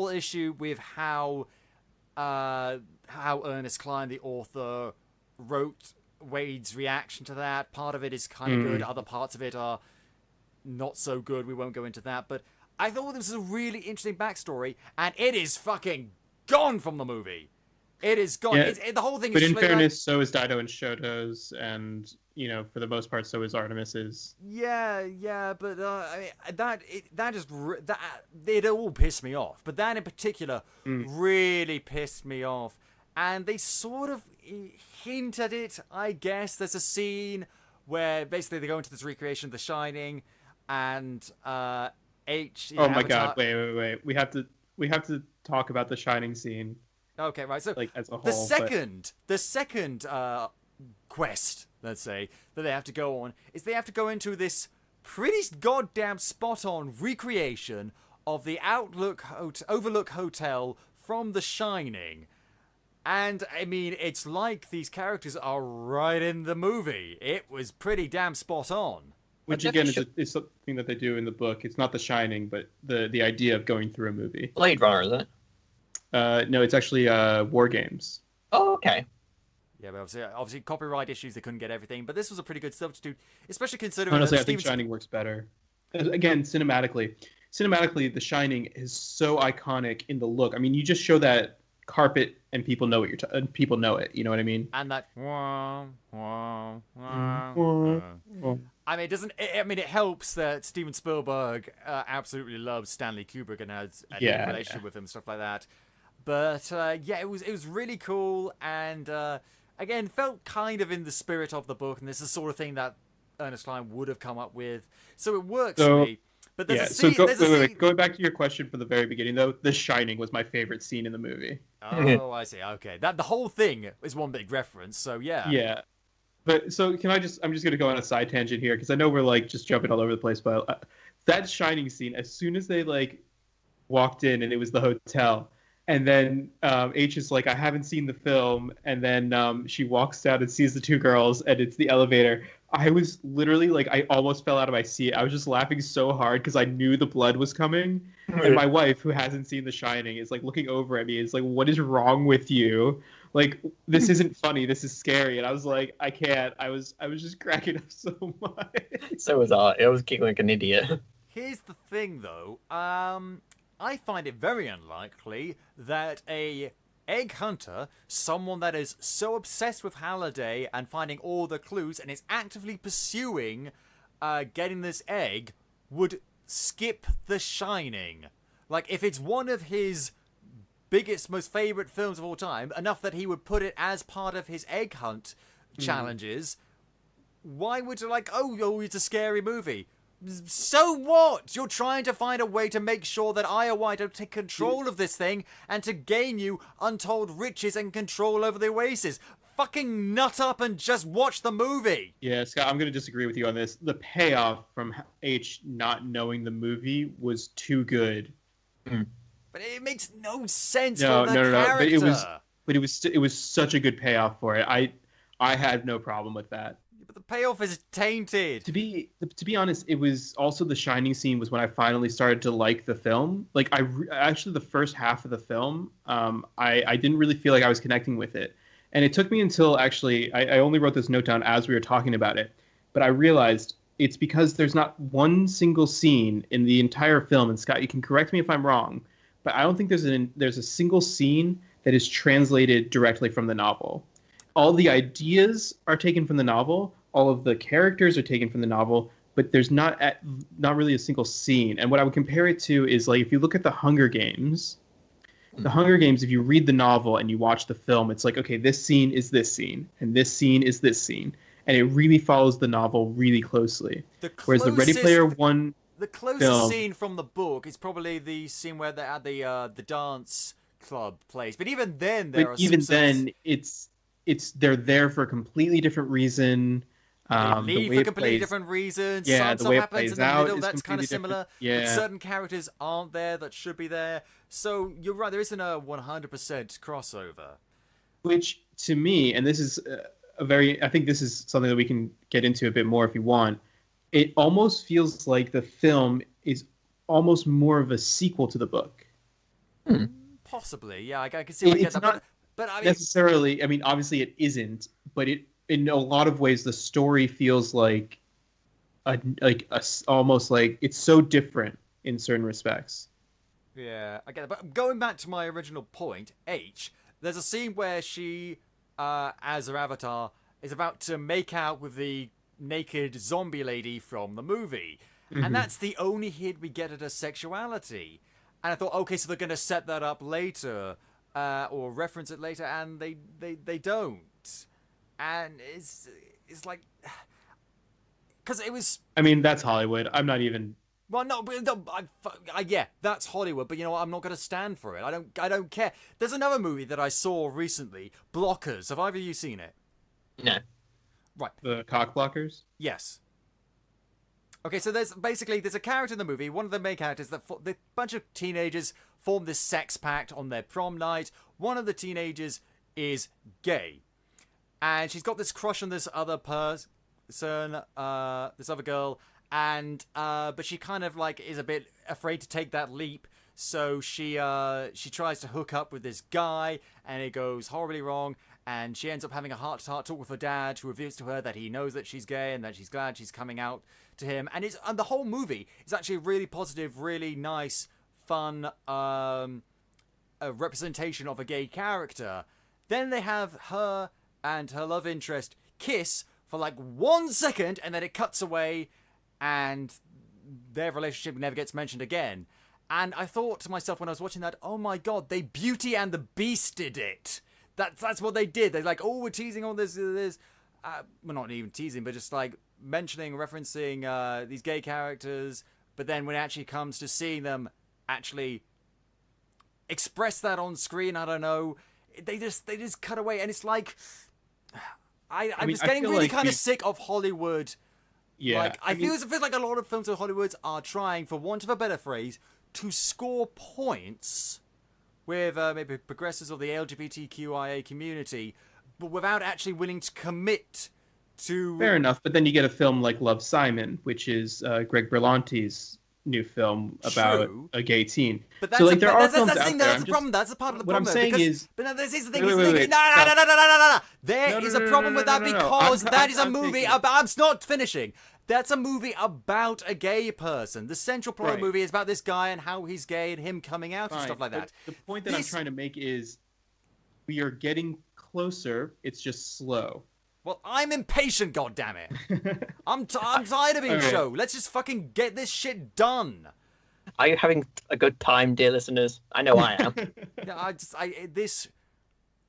issue with how Ernest Cline, the author, wrote Wade's reaction to that. Part of it is kind of good, other parts of it are not so good. We won't go into that, but I thought this was a really interesting backstory, and it is fucking gone from the movie. It is gone. Yeah, the whole thing but is... in fairness, so is Dido and Shoto's, and, you know, for the most part, so is Artemis's. Yeah, but I mean, it all pissed me off. But that in particular really pissed me off. And they sort of hint at it, I guess. There's a scene where basically they go into this recreation of The Shining, and H... Oh my god, wait. We have to talk about the Shining scene. Okay, right. So like as a whole, the second quest, let's say, that they have to go on is they have to go into this pretty goddamn spot on recreation of the Overlook Hotel from The Shining. And, I mean, it's like these characters are right in the movie. It was pretty damn spot on. Which, again, is something that they do in the book. It's not The Shining, but the idea of going through a movie. Blade Runner, isn't it? No, it's actually War Games. Oh, okay. Yeah, but obviously copyright issues, they couldn't get everything. But this was a pretty good substitute, especially considering Honestly, that I think Shining works better. Again, cinematically, The Shining is so iconic in the look. I mean, you just show that carpet and people know what people know it. You know what I mean? And that. I mean, it helps that Steven Spielberg absolutely loves Stanley Kubrick and has a relationship with him, stuff like that. But it was really cool, and again, felt kind of in the spirit of the book, and this is the sort of thing that Ernest Cline would have come up with, so it works for me. But there's a scene. Going back to your question from the very beginning, though, The Shining was my favorite scene in the movie. Oh, I see. Okay, the whole thing is one big reference. So yeah. Yeah, but so I'm just going to go on a side tangent here because I know we're like just jumping all over the place, but that Shining scene, as soon as they like walked in and it was the hotel, and then H is like, I haven't seen the film, and then she walks down and sees the two girls, and it's the elevator. I was literally like, I almost fell out of my seat. I was just laughing so hard because I knew the blood was coming. And my wife, who hasn't seen The Shining, is like looking over at me. It's like, what is wrong with you? Like, this isn't funny. This is scary. And I was like, I can't. I was just cracking up so much. So was I. I was giggling like an idiot. Here's the thing, though. I find it very unlikely that a egg hunter, someone that is so obsessed with Halliday and finding all the clues and is actively pursuing getting this egg, would skip The Shining. Like, if it's one of his biggest, most favorite films of all time, enough that he would put it as part of his egg hunt challenges, why would you like, oh, it's a scary movie? So what? You're trying to find a way to make sure that Iowa don't take control of this thing and to gain you untold riches and control over the Oasis. Fucking nut up and just watch the movie. Yeah, Scott, I'm going to disagree with you on this. The payoff from H not knowing the movie was too good. But it makes no sense No. for the character. But it was such a good payoff for it. I had no problem with that. But the payoff is tainted. To be honest, it was also the Shining scene was when I finally started to like the film. Like actually the first half of the film, I didn't really feel like I was connecting with it, and it took me until actually I only wrote this note down as we were talking about it, but I realized it's because there's not one single scene in the entire film. And Scott, you can correct me if I'm wrong, but I don't think there's a single scene that is translated directly from the novel. All the ideas are taken from the novel. All of the characters are taken from the novel, but there's not really a single scene. And what I would compare it to is like if you look at the Hunger Games, if you read the novel and you watch the film, it's like, okay, this scene is this scene, and this scene is this scene, and it really follows the novel really closely. Whereas the Ready Player One, the closest scene from the book is probably the scene where they're at the dance club place. But even then, they're there for a completely different reason. They leave for completely different reasons. Yeah, some the way stuff it plays happens in the out middle is that's kind of similar. Yeah. But certain characters aren't there that should be there. So you're right, there isn't a 100% crossover. Which, to me, and this is I think this is something that we can get into a bit more if you want, it almost feels like the film is almost more of a sequel to the book. Possibly, yeah, I can see why you get that. Not but I mean, necessarily, I mean, obviously it isn't, but in a lot of ways, the story feels like almost like it's so different in certain respects. Yeah, I get it. But going back to my original point, H, there's a scene where she, as her avatar, is about to make out with the naked zombie lady from the movie. And that's the only hint we get at her sexuality. And I thought, okay, so they're going to set that up later, or reference it later, and they don't. And it's like, because it was. I mean, that's Hollywood. I'm not even. Well, no, yeah, that's Hollywood. But you know what? I'm not going to stand for it. I don't care. There's another movie that I saw recently, Blockers. Have either of you seen it? No. Right. The cock blockers? Yes. Okay, so there's a character in the movie, one of the main characters, the bunch of teenagers form this sex pact on their prom night. One of the teenagers is gay, and she's got this crush on this other person, this other girl, and but she kind of like is a bit afraid to take that leap. So she tries to hook up with this guy, and it goes horribly wrong. And she ends up having a heart-to-heart talk with her dad, who reveals to her that he knows that she's gay and that she's glad she's coming out to him. And the whole movie is actually a really positive, really nice, fun a representation of a gay character. Then they have her and her love interest kiss for like 1 second, and then it cuts away, and their relationship never gets mentioned again. And I thought to myself when I was watching that, oh my god, they Beauty and the Beasted it. That's what they did. They're like, oh, we're teasing all this. Well, not even teasing, but just like referencing these gay characters. But then when it actually comes to seeing them actually express that on screen, I don't know, they just cut away, and it's like I was getting really kind of sick of Hollywood. Yeah, like I feel like a lot of films in Hollywood are trying, for want of a better phrase, to score points with maybe progressives of the LGBTQIA community, but without actually willing to commit to... Fair enough, but then you get a film like Love, Simon, which is Greg Berlanti's new film about a gay teen. But that's so, like, there are that's films the out thing, there. that's the problem. That's a part of the problem. What I'm saying is... But no, this is the thing. Wait. No. There is a problem with that because that is a movie about... I'm not finishing. That's a movie about a gay person. The central plot of the movie is about this guy and how he's gay and him coming out and stuff like that. The point that I'm trying to make is we are getting closer. It's just slow. Well, I'm impatient, goddammit. I'm tired of being show. Let's just fucking get this shit done. Are you having a good time, dear listeners? I know I am. Yeah, this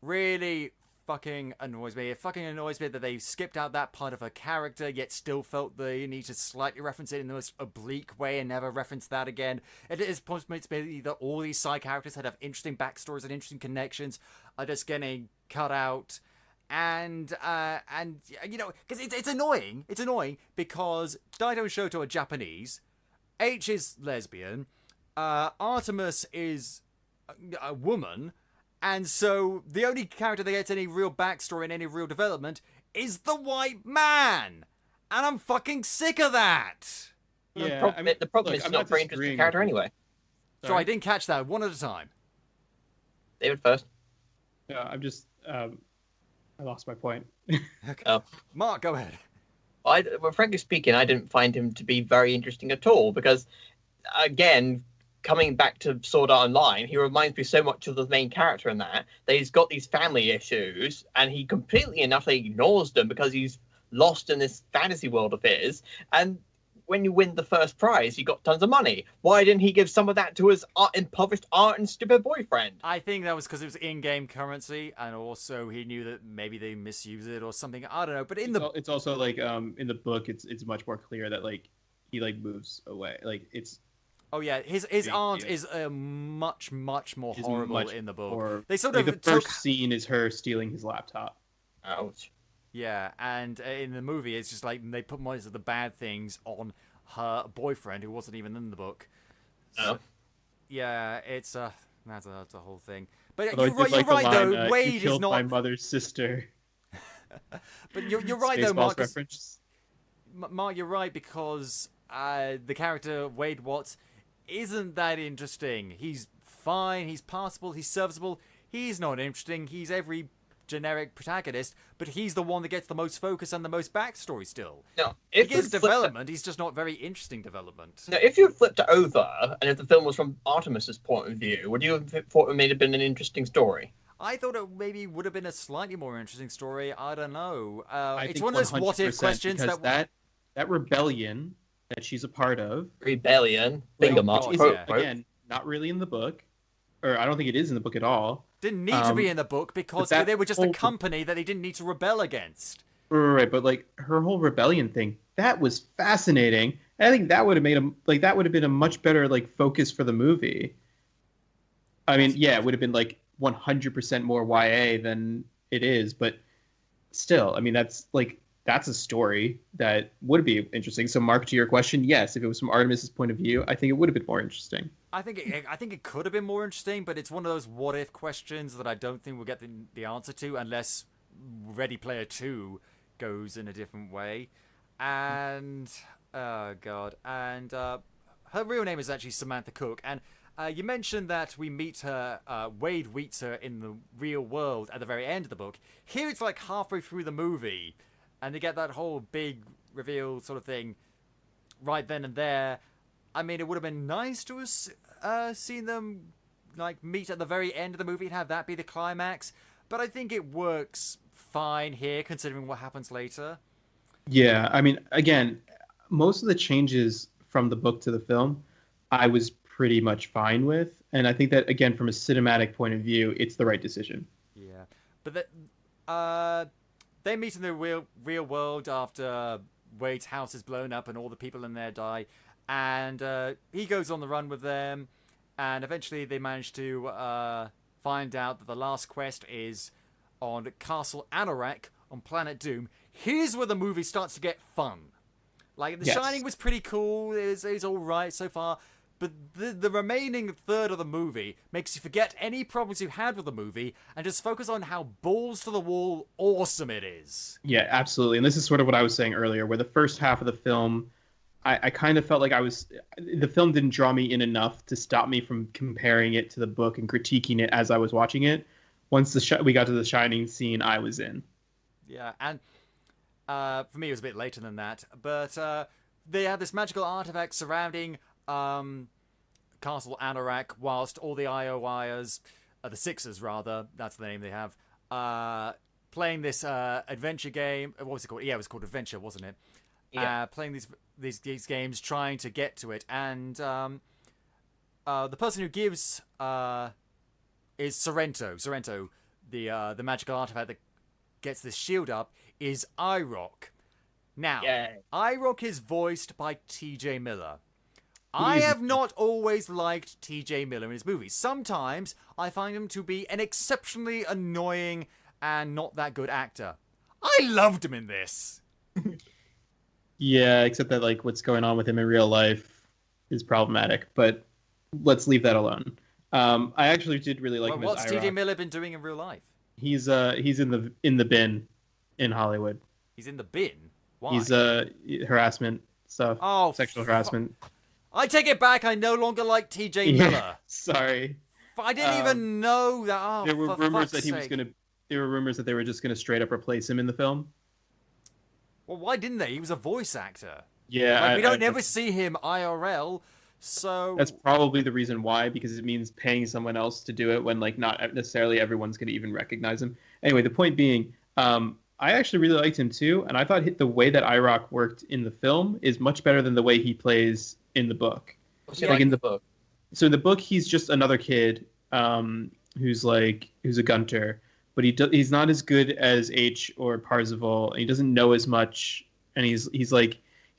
really fucking annoys me. It fucking annoys me that they skipped out that part of her character, yet still felt the need to slightly reference it in the most oblique way and never reference that again. It is supposed to be that all these side characters that have interesting backstories and interesting connections are just getting cut out. And you know, because it's annoying. It's annoying because Daito and Shoto are Japanese. H is lesbian. Artemis is a woman. And so the only character that gets any real backstory and any real development is the white man. And I'm fucking sick of that. Yeah, the problem is not a very interesting character anyway. Sorry, I didn't catch that. One at a time. David first. Yeah, I'm just... I lost my point. Okay. Oh. Mark, go ahead. Well, frankly speaking, I didn't find him to be very interesting at all because, again, coming back to Sword Art Online, he reminds me so much of the main character in that he's got these family issues and he completely and utterly ignores them because he's lost in this fantasy world of his. And when you win the first prize, you got tons of money. Why didn't he give some of that to his impoverished art and stupid boyfriend? I think that was because it was in-game currency, and also he knew that maybe they misuse it or something. I don't know. But it's also like in the book, it's much more clear that like he like moves away. Like it's. Oh yeah, his aunt is much more horrible in the book. They sort of the first scene is her stealing his laptop. Ouch. Yeah, and in the movie, it's just like they put most of the bad things on her boyfriend, who wasn't even in the book. So, yeah, it's that's a whole thing. But you're right though. Wade you killed is not my mother's sister. But you're right though, Mark. Reference. Mark, you're right because the character Wade Watts isn't that interesting. He's fine. He's passable. He's serviceable. He's not interesting. He's every generic protagonist, but he's the one that gets the most focus and the most backstory still. No, he gets development, he's just not very interesting development. Now, if you had flipped it over, and if the film was from Artemis's point of view, would you have thought it may have been an interesting story? I thought it maybe would have been a slightly more interesting story. I don't know. It's one of those what-if questions that rebellion that she's a part of. Rebellion. Finger mark. Again, not really in the book, or I don't think it is in the book at all. Didn't need to be in the book because they were just a company that he didn't need to rebel against. Right, but like her whole rebellion thing, that was fascinating. And I think that would have been a much better like focus for the movie. I mean, yeah, it would have been like 100% more YA than it is, but still, I mean, that's like that's a story that would be interesting. So, Mark, to your question, yes, if it was from Artemis's point of view, I think it would have been more interesting. I think it could have been more interesting, but it's one of those what if questions that I don't think we'll get the answer to unless Ready Player 2 goes in a different way. And oh god, and her real name is actually Samantha Cook, and you mentioned that we meet her, Wade meets her in the real world at the very end of the book. Here it's like halfway through the movie, and they get that whole big reveal sort of thing right then and there. I mean, it would have been nice to have seen them like meet at the very end of the movie and have that be the climax, but I think it works fine here considering what happens later. Yeah, I mean, again, most of the changes from the book to the film, I was pretty much fine with, and I think that again, from a cinematic point of view, it's the right decision. Yeah, but they meet in the real world after Wade's house is blown up and all the people in there die, and he goes on the run with them, and eventually they manage to find out that the last quest is on Castle Anorak on Planet Doom. Here's where the movie starts to get fun. Like, The Shining was pretty cool. It's all right so far. But the remaining third of the movie makes you forget any problems you had with the movie and just focus on how balls to the wall awesome it is. Yeah, absolutely. And this is sort of what I was saying earlier, where the first half of the film, I kind of felt like the film didn't draw me in enough to stop me from comparing it to the book and critiquing it as I was watching it. Once we got to the Shining scene, I was in. Yeah, and for me it was a bit later than that, but they have this magical artifact surrounding Castle Anorak, whilst all the IOIers, the Sixers rather, that's the name they have, playing this adventure game. What was it called? Yeah, it was called Adventure, wasn't it? Yeah. Playing these games, trying to get to it, and the person who gives is Sorrento. Sorrento, the magical artifact that gets this shield up, is IROC. Now, IROC is voiced by T.J. Miller. I have not always liked T.J. Miller in his movies. Sometimes I find him to be an exceptionally annoying and not that good actor. I loved him in this. Yeah, except that like what's going on with him in real life is problematic. But let's leave that alone. I actually did really like him as What's IROC. T.J. Miller been doing in real life? He's in the bin in Hollywood. He's in the bin? Why? He's harassment stuff. Oh, sexual harassment. I take it back. I no longer like T.J. Miller. Yeah, sorry. I didn't even know that. Oh, there were rumors that he was sake. gonna. There were rumors that they were just gonna straight up replace him in the film. Well, why didn't they? He was a voice actor. Yeah, Like, we don't ever see him IRL, so that's probably the reason why, because it means paying someone else to do it when like not necessarily everyone's gonna even recognize him. Anyway, the point being, I actually really liked him too, and I thought the way that IROC worked in the film is much better than the way he plays in the book. What's he like in the book? So in the book, he's just another kid who's a gunter, but he's not as good as H or Parzival. And he doesn't know as much, and he's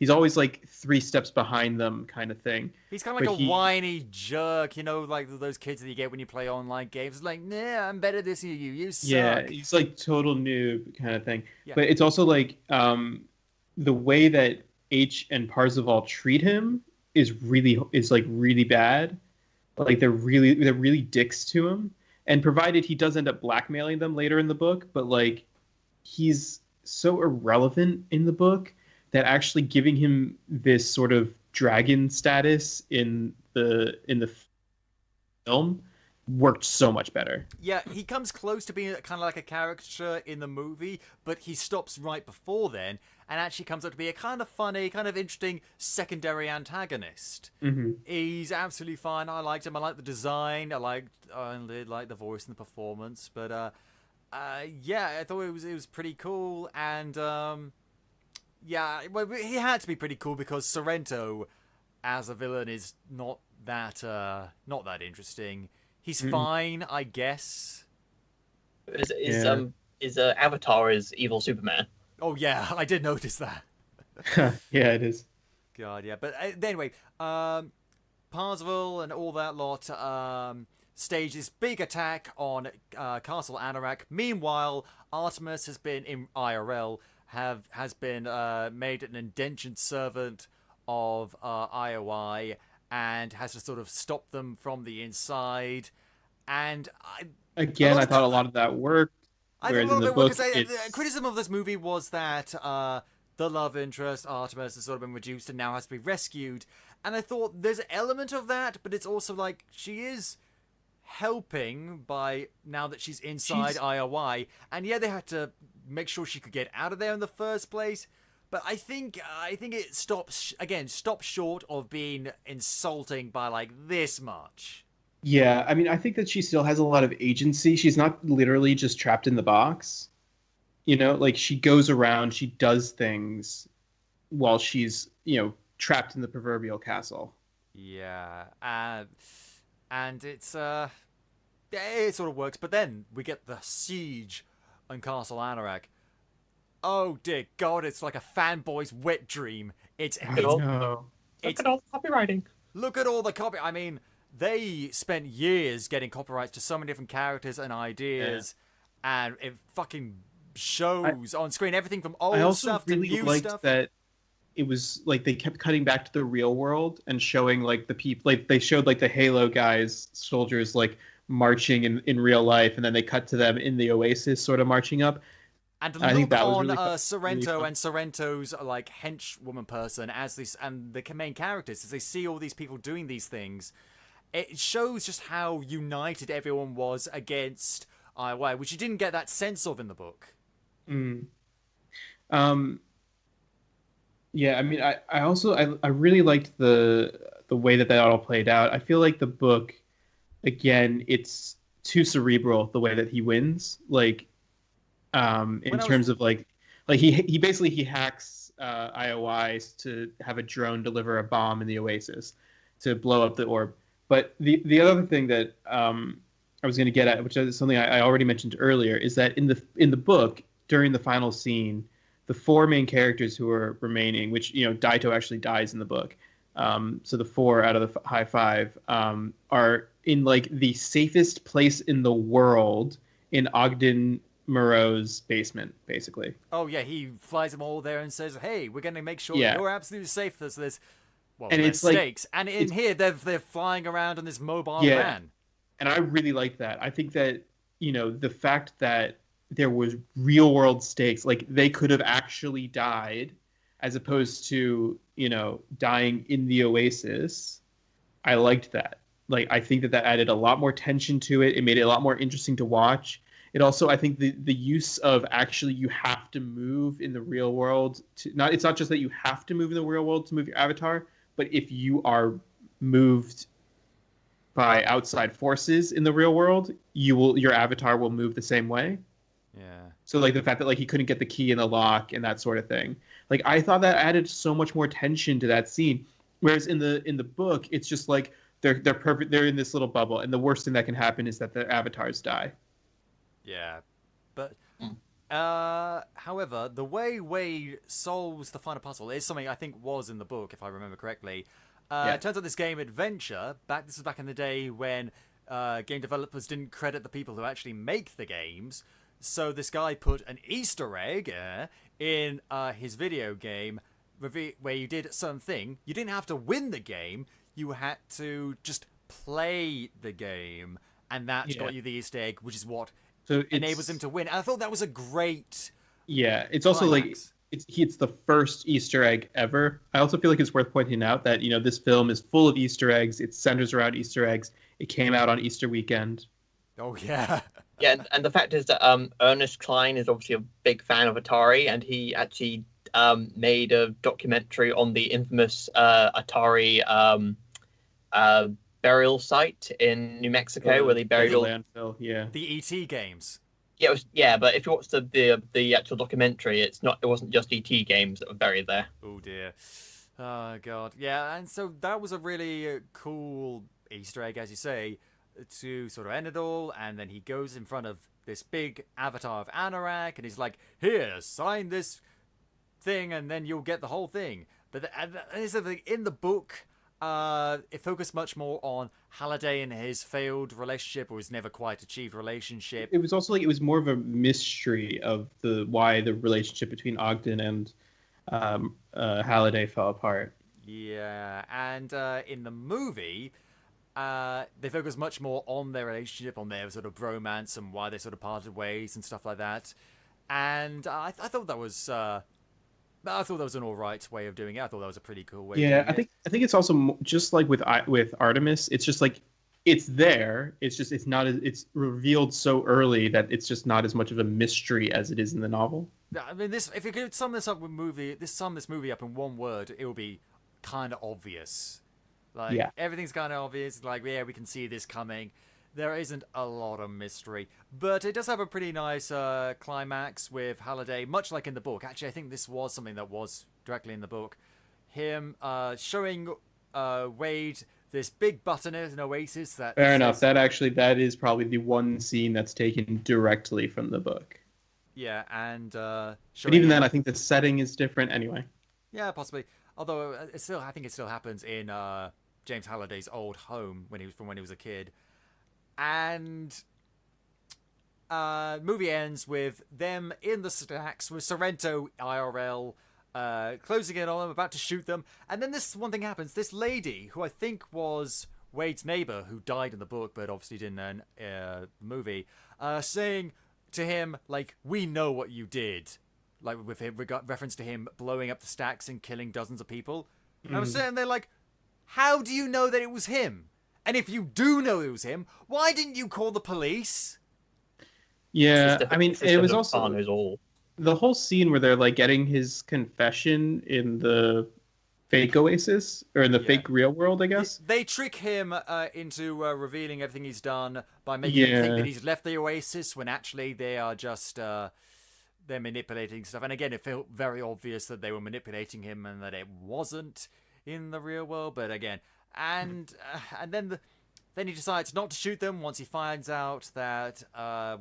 always like 3 steps behind them, kind of thing. He's kind of like whiny jerk, you know, like those kids that you get when you play online games. Like, nah, I'm better than you. You suck. Yeah, he's like total noob kind of thing. Yeah. But it's also like the way that H and Parzival treat him is really bad. Like they're really dicks to him. And provided he does end up blackmailing them later in the book, but like he's so irrelevant in the book that actually giving him this sort of dragon status in the film worked so much better. Yeah, he comes close to being kind of like a character in the movie, but he stops right before then and actually comes up to be a kind of funny, kind of interesting secondary antagonist. Mm-hmm. He's absolutely fine. I liked him. I liked the design. I did like the voice and the performance. But yeah, I thought it was pretty cool. And yeah, well, he had to be pretty cool because Sorrento as a villain is not that interesting. He's fine, I guess. Is Avatar is evil Superman? Oh yeah, I did notice that. Yeah, it is. God, yeah. But anyway, Parzival and all that lot stage this big attack on Castle Anorak. Meanwhile, Artemis has been in IRL, has been made an indentured servant of IOI and has to sort of stop them from the inside. And I thought a lot of that worked. I think Whereas a lot in of the it book, because the it's criticism of this movie was that the love interest Artemis has sort of been reduced and now has to be rescued. And I thought there's an element of that, but it's also like she is helping by now that she's inside IOI, and yeah, they had to make sure she could get out of there in the first place. But I think it stops short of being insulting by like this much. yeah. I mean, I think that she still has a lot of agency. She's not literally just trapped in the box. You know, like she goes around, she does things while she's, trapped in the proverbial castle. Yeah, and it's it sort of works. But then we get the siege on Castle Anorak. Oh dear God, it's like a fanboy's wet dream. It's Look at all the copywriting. look at all the copy. I mean, they spent years getting copyrights to so many different characters and ideas, and it fucking shows on screen everything from old stuff to new liked stuff. That it was like they kept cutting back to the real world and showing like the people, like they showed like the Halo guys, soldiers like marching in real life, and then they cut to them in the Oasis sort of marching up. And I think look that was on really Sorrento and Sorrento's like henchwoman person as this, and the main characters as they see all these people doing these things. It shows just how united everyone was against IOI, which you didn't get that sense of in the book. Yeah, I mean, I also I really liked the way that all played out. I feel like the book, again, it's too cerebral the way that he wins. Like, in terms of like he basically he hacks IOI to have a drone deliver a bomb in the Oasis to blow up the orb. But the other thing that I was going to get at, which is something I already mentioned earlier, is that in the book during the final scene, the four main characters who are remaining, which Daito actually dies in the book, so the four out of the high five are in like the safest place in the world in Ogden Moreau's basement, basically. Oh yeah, he flies them all there and says, "Hey, we're going to make sure that you're absolutely safe." So there's and there's it's stakes, like, and in here they're flying around in this mobile van. And I really like that. I think that the fact that there was real world stakes, like they could have actually died as opposed to dying in the Oasis. I liked that. Like, I think that added a lot more tension to it. It made it a lot more interesting to watch. It also, I think the use of actually you have to move in the real world it's not just that you have to move in the real world to move your avatar, but if you are moved by outside forces in the real world, your avatar will move the same way. Yeah. So like the fact that like he couldn't get the key in the lock and that sort of thing. Like I thought that added so much more tension to that scene. Whereas in the book, it's just like they're perfect. They're in this little bubble, and the worst thing that can happen is that their avatars die. Yeah, but however, the way Wade solves the final puzzle is something I think was in the book, if I remember correctly. It turns out this game Adventure, this was back in the day when game developers didn't credit the people who actually make the games. So this guy put an Easter egg in his video game where you did something. You didn't have to win the game. You had to just play the game. And that's got you the Easter egg, which is what enables him to win. And I thought that was a great it's also climax. Like it's the first Easter egg ever. I also feel like it's worth pointing out that this film is full of Easter eggs. It centers around Easter eggs. It came out on Easter weekend. Oh yeah. Yeah, and the fact is that Ernest Cline is obviously a big fan of Atari, and he actually made a documentary on the infamous Atari burial site in New Mexico, where they buried all landfill. Yeah, the ET games. Yeah, but if you watch the actual documentary, it wasn't just ET games that were buried there. Oh dear. Oh god. Yeah, and so that was a really cool Easter egg, as you say, to sort of end it all. And then he goes in front of this big avatar of Anorak, and he's like, "Here, sign this thing, and then you'll get the whole thing." But in the book, it focused much more on Halliday and his failed relationship, or his never quite achieved relationship. It was also like it was more of a mystery of why the relationship between Ogden and Halliday fell apart. Yeah, and in the movie, they focus much more on their relationship, on their sort of bromance, and why they sort of parted ways and stuff like that. And I thought that was, an all right way of doing it. I thought that was a pretty cool way. Yeah, of doing I think it's also just like with Artemis. It's just like it's there. It's just it's revealed so early that it's just not as much of a mystery as it is in the novel. I mean, if you could sum this up sum this movie up in one word, it would be kind of obvious. Like, yeah. Everything's kind of obvious. Like, yeah, we can see this coming. There isn't a lot of mystery, but it does have a pretty nice climax with Halliday, much like in the book. Actually, I think this was something that was directly in the book. Him showing Wade this big button in Oasis. Fair enough. That is probably the one scene that's taken directly from the book. Yeah, and but even then, I think the setting is different anyway. Yeah, possibly. Although I think it still happens in James Halliday's old home when he was a kid. And movie ends with them in the stacks with Sorrento IRL closing in on them, about to shoot them. And then this one thing happens. This lady, who I think was Wade's neighbor, who died in the book but obviously didn't in the movie, saying to him, like, we know what you did. Like, with him, reference to him blowing up the stacks and killing dozens of people. And I was sitting there like, how do you know that it was him? And if you do know it was him, why didn't you call the police? Yeah, I mean, it was also the whole scene where they're like getting his confession in the fake Oasis, or in the fake real world, I guess. They trick him into revealing everything he's done by making him think that he's left the Oasis, when actually they are just they're manipulating stuff. And again, it felt very obvious that they were manipulating him and that it wasn't in the real world. But again, and then he decides not to shoot them once he finds out that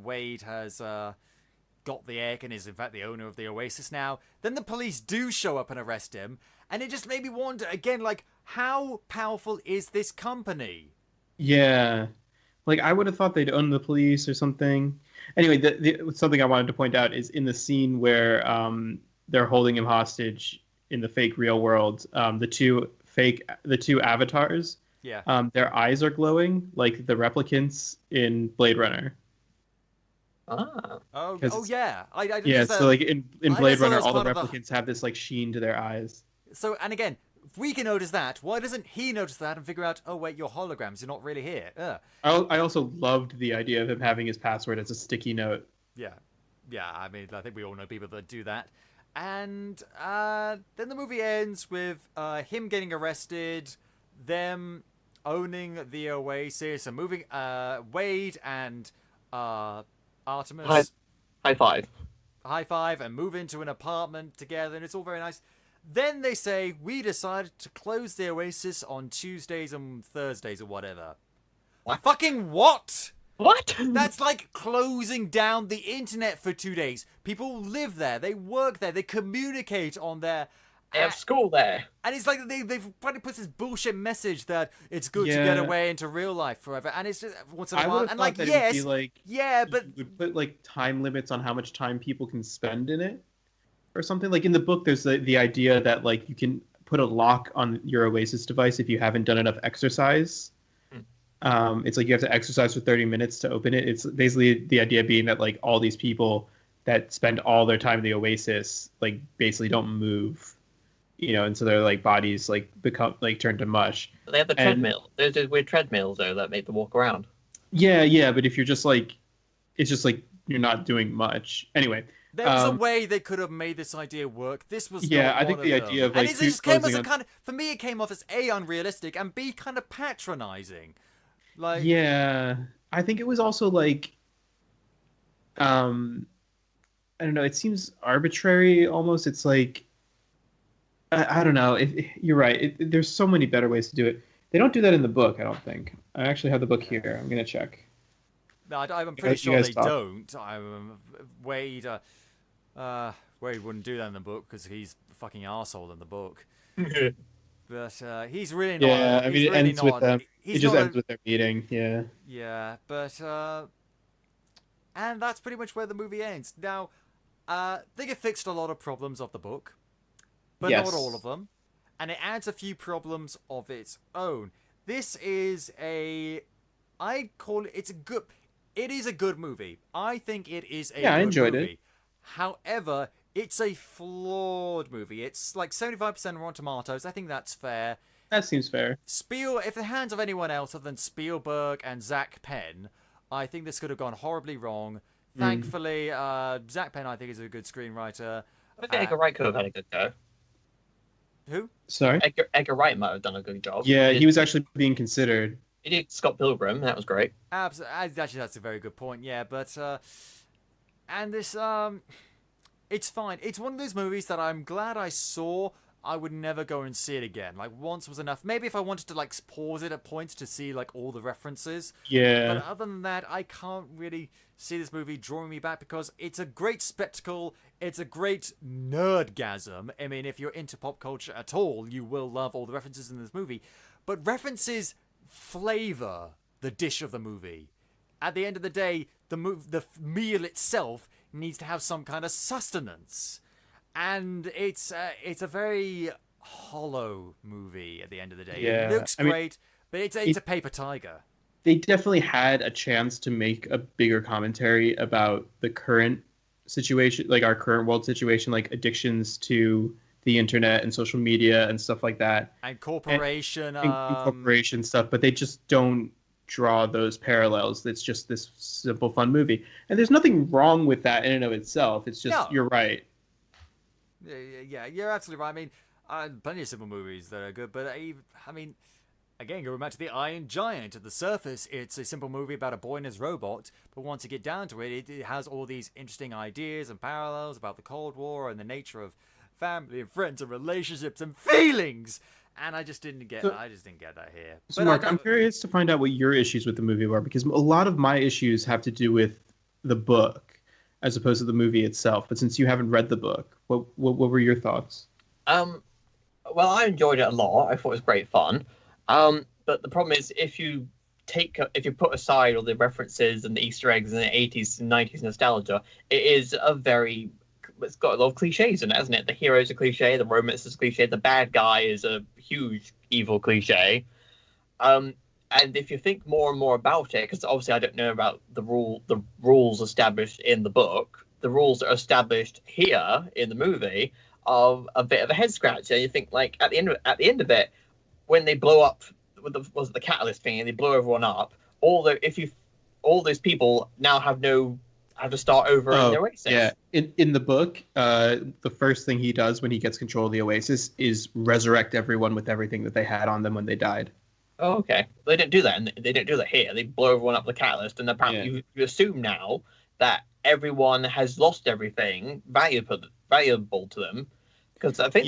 Wade has got the egg and is in fact the owner of the Oasis now. Then the police do show up and arrest him, and it just made me wonder again, like, how powerful is this company? Yeah, like I would have thought they'd own the police or something. Anyway, something I wanted to point out is in the scene where they're holding him hostage in the fake real world, the two avatars, their eyes are glowing like the replicants in Blade Runner. Oh yeah. I yeah, so like in Blade Runner, all the replicants have this like sheen to their eyes. So, and again, if we can notice that, why doesn't he notice that and figure out, oh wait, you're holograms, you're not really here? I also loved the idea of him having his password as a sticky note. Yeah, I mean, I think we all know people that do that. And then the movie ends with him getting arrested, them owning the Oasis, and moving Wade and Artemis. High five, and move into an apartment together, and it's all very nice. Then they say, we decided to close the Oasis on Tuesdays and Thursdays or whatever. What? Fucking what? What? That's like closing down the internet for 2 days. People live there, they work there, they communicate on there. They have school there. And it's like they've probably put this bullshit message that it's good to get away into real life forever. And it's just once in a while. And like, yes, but you would put like time limits on how much time people can spend in it or something. Like in the book, there's the idea that like you can put a lock on your Oasis device if you haven't done enough exercise. It's like you have to exercise for 30 minutes to open it. It's basically the idea being that like all these people that spend all their time in the Oasis like basically don't move. You know, and so their like bodies like become like turn to mush. But they have the treadmill. There's those weird treadmills though that make them walk around. Yeah, but if you're just like, it's just like you're not doing much. Anyway, there was a way they could have made this idea work. This was I think the idea of like, and it just came as a kind of, for me, it came off as A, unrealistic, and B, kind of patronizing. Like, yeah, I think it was also like, I don't know. It seems arbitrary almost. It's like. I don't know. You're right. There's so many better ways to do it. They don't do that in the book, I don't think. I actually have the book here. I'm going to check. No, I'm pretty sure they don't. Wade wouldn't do that in the book because he's a fucking arsehole in the book. But he's really not. Yeah, I He's mean, it really ends with not. them. It He's just not ends with their meeting. Yeah. Yeah, but and that's pretty much where the movie ends. Now, I think it fixed a lot of problems of the book, but Yes. not all of them, and it adds a few problems of its own. This is I call it. It is a good movie. I think it is a Yeah, I good enjoyed movie. it. However, it's a flawed movie. It's like 75% Rotten Tomatoes. I think that's fair. That seems fair. If the hands of anyone else other than Spielberg and Zach Penn, I think this could have gone horribly wrong. Thankfully, Zach Penn, I think, is a good screenwriter. I think Edgar Wright could have had a good go. Who? Sorry. Edgar Wright might have done a good job. Yeah, he was actually being considered. He did Scott Pilgrim. That was great. Absolutely. Actually, that's a very good point. Yeah, but and this it's fine. It's one of those movies that I'm glad I saw. I would never go and see it again. Like, once was enough. Maybe if I wanted to, like, pause it at points to see, like, all the references. Yeah. But other than that, I can't really see this movie drawing me back because it's a great spectacle. It's a great nerdgasm. I mean, if you're into pop culture at all, you will love all the references in this movie. But references flavor the dish of the movie. At the end of the day, the meal itself needs to have some kind of sustenance. And it's a very hollow movie at the end of the day. Yeah, It looks great, but it's a paper tiger. They definitely had a chance to make a bigger commentary about the current situation, like our current world situation, like addictions to the internet and social media and stuff like that. And corporation. And corporation stuff, but they just don't draw those parallels. It's just this simple, fun movie. And there's nothing wrong with that in and of itself. It's just, You're right. Yeah, you're absolutely right. I mean, plenty of simple movies that are good, but I mean, again, going back to the Iron Giant. At the surface, it's a simple movie about a boy and his robot, but once you get down to it, it has all these interesting ideas and parallels about the Cold War and the nature of family and friends and relationships and feelings. And I just didn't get that here. So, But Mark, I'm curious to find out what your issues with the movie were, because a lot of my issues have to do with the book as opposed to the movie itself. But since you haven't read the book, what were your thoughts? Well, I enjoyed it a lot. I thought it was great fun. But the problem is, if you put aside all the references and the Easter eggs and the 80s and 90s nostalgia, it's got a lot of cliches in it, hasn't it? The hero's a cliche, the romance is a cliche, the bad guy is a huge evil cliche. And if you think more and more about it, because obviously I don't know about the rules established in the book, the rules that are established here in the movie are a bit of a head scratcher. You think, like, at the end of it, when they blow up with the catalyst thing and they blow everyone up, all those people now have to start over in the Oasis. Yeah, in the book, the first thing he does when he gets control of the Oasis is resurrect everyone with everything that they had on them when they died. Oh, okay. They didn't do that, and they didn't do that here. They blow everyone up with the catalyst, and apparently you assume now that everyone has lost everything valuable to them, because I think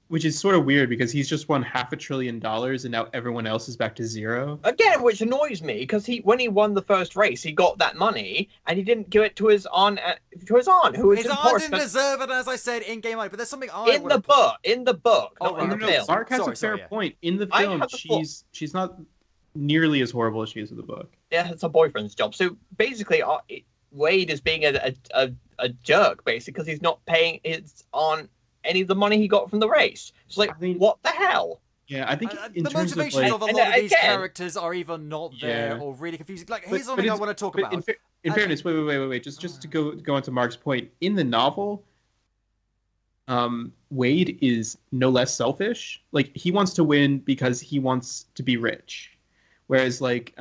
which is sort of weird because he's just won $500 billion and now everyone else is back to zero. Again, which annoys me because when he won the first race, he got that money and he didn't give it to his aunt, who was his aunt didn't deserve it, as I said, in game money. But there's something in the book, not in the film. Mark has a fair point. In the film, she's not nearly as horrible as she is in the book. Yeah, it's her boyfriend's job. So basically, Wade is being a jerk, basically, because he's not paying his aunt any of the money he got from the race. It's like, what the hell? Yeah, I think in the terms motivations of a lot of these characters are either not there or really confusing. Like, here's something I want to talk about. In fairness, wait. Just to go into Mark's point, in the novel, Wade is no less selfish. Like, he wants to win because he wants to be rich, whereas like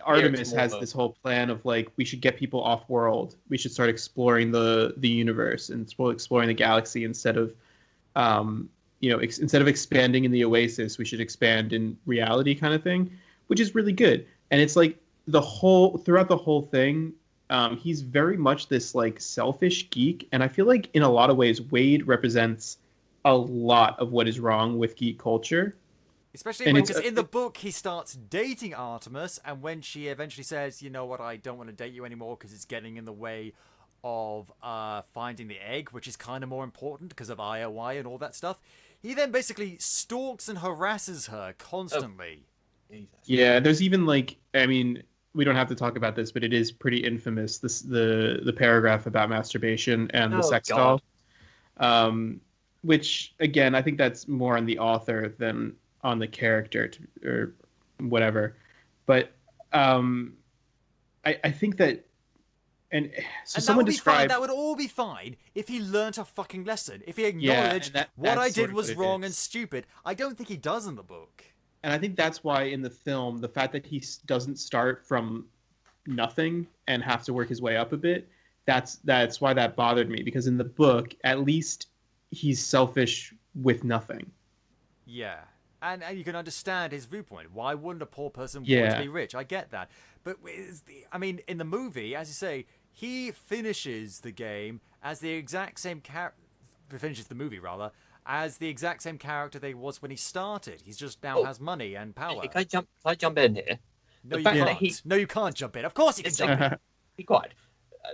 Artemis has this whole plan of like, we should get people off world. We should start exploring the universe and exploring the galaxy instead of, instead of expanding in the Oasis, we should expand in reality, kind of thing, which is really good. And it's like throughout the whole thing, he's very much this like selfish geek. And I feel like in a lot of ways, Wade represents a lot of what is wrong with geek culture. Especially because in the book, he starts dating Artemis, and when she eventually says, you know what, I don't want to date you anymore because it's getting in the way of finding the egg, which is kind of more important because of IOI and all that stuff, He then basically stalks and harasses her constantly. Jesus. Yeah, there's even like, I mean, we don't have to talk about this, but it is pretty infamous. The paragraph about masturbation and the sex God. doll, which again, I think that's more on the author than on the character or whatever. But I think that, and so And someone described that would all be fine if he learnt a fucking lesson. If he Yeah, acknowledged and what I that's sort did of was what it wrong is. and stupid. I don't think he does in the book. And I think that's why in the film, the fact that he doesn't start from nothing and have to work his way up a bit, that's why that bothered me. Because in the book, at least he's selfish with nothing. Yeah. And you can understand his viewpoint. Why wouldn't a poor person want Yeah. to be rich? I get that. But, I mean, in the movie, as you say, he finishes the game as the exact same finishes the movie, rather, as the exact same character that he was when he started. He's just now has money and power. Can I jump in here? No, The you fact can't. that he- No, you can't jump in. Of course you can jump in. Be quiet.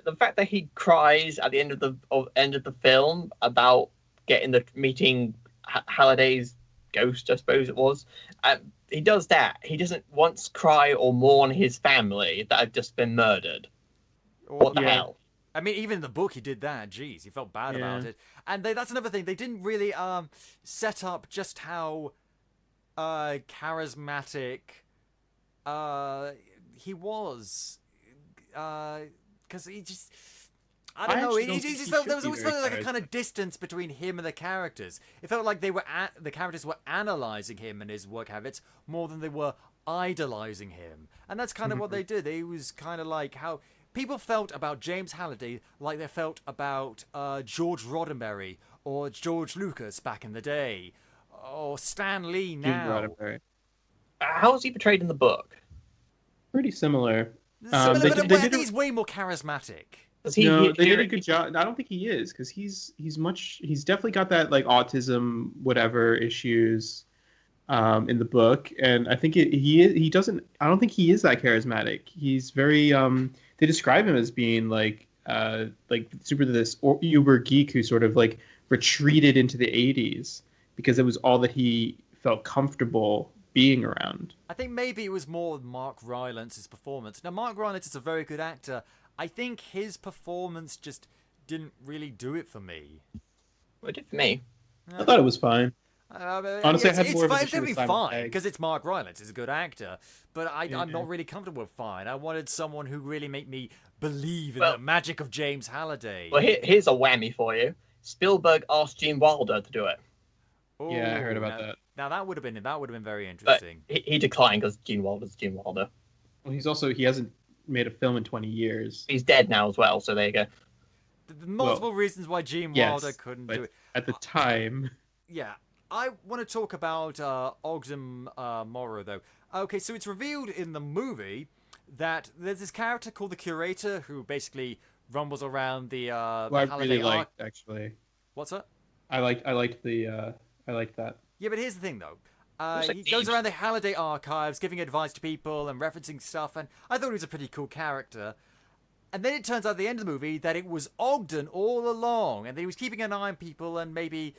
The fact that he cries at the end of the film about meeting Halliday's ghost, I suppose it was. He does that. He doesn't once cry or mourn his family that have just been murdered. What the Yeah. hell? I mean, even in the book, he did that. Jeez, he felt bad about it. And that's another thing. They didn't really set up just how charismatic he was. Because he just... I don't know. actually It don't just think he felt there should was be always very felt like a kind charismatic. of distance between him and the characters. It felt like the characters were analysing him and his work habits more than they were idolising him. And that's kind of what they did. It was kind of like how people felt about James Halliday like they felt about George Roddenberry or George Lucas back in the day, or Stan Lee Jim now. Roddenberry. How is he portrayed in the book? Pretty similar. Similar, they but I did think a- he's way more charismatic. They They did a good job. I don't think he is, because he's definitely got that like autism whatever issues in the book, and I think he doesn't. I don't think he is that charismatic. He's very. They describe him as being like super this uber geek who sort of like retreated into the 80s because it was all that he felt comfortable being around. I think maybe it was more Mark Rylance's performance. Now, Mark Rylance is a very good actor. I think his performance just didn't really do it for me. Well, it did for me. I thought it was fine. Honestly, I had more of an it's issue with definitely Simon fine Pegg. because it's Mark Rylance. He's a good actor, but I'm Yeah. not really comfortable with fine. I wanted someone who really made me believe in Well- the magic of James Halliday. Well, here's a whammy for you. Spielberg asked Gene Wilder to do it, Yeah, I heard about now, that. Now that would have been very but interesting. he declined because Gene Wilder's Gene Wilder. Well, he hasn't made a film in 20 years. He's dead now as well, so there you go. The multiple reasons why Gene yes, Wilder couldn't but do it. At the time, Yeah, I want to talk about Ogden Morrow, though. Okay, so it's revealed in the movie that there's this character called the Curator who basically rumbles around the who I Halliday really Arc. liked actually. What's that? I liked that. Yeah, but here's the thing, though. Looks like He goes Thebes. around the Halliday archives, giving advice to people and referencing stuff, and I thought he was a pretty cool character. And then it turns out at the end of the movie that it was Ogden all along, and that he was keeping an eye on people and maybe,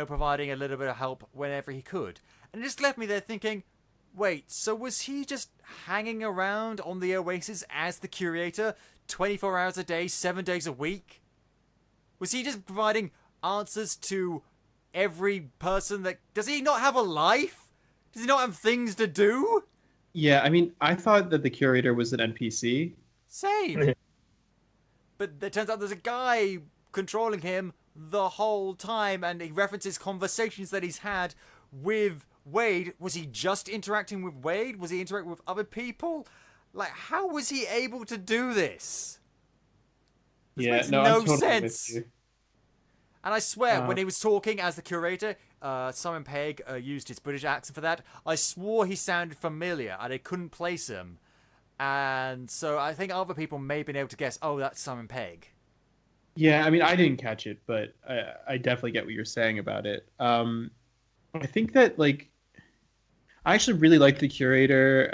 providing a little bit of help whenever he could. And it just left me there thinking, wait, so was he just hanging around on the Oasis as the Curator 24 hours a day, 7 days a week? Was he just providing answers to every person that... Does he not have a life? Does he not have things to do? Yeah, I mean, I thought that the curator was an NPC. Same. But it turns out there's a guy controlling him the whole time, and he references conversations that he's had with Wade. Was he just interacting with Wade? Was he interacting with other people? Like, how was he able to do this? This makes no I'm totally sense. with you. And I swear, when he was talking as the Curator, Simon Pegg used his British accent for that. I swore he sounded familiar, and I couldn't place him. And so I think other people may have been able to guess, oh, that's Simon Pegg. Yeah, I mean, I didn't catch it, but I definitely get what you're saying about it. I think that, like, I actually really liked the curator.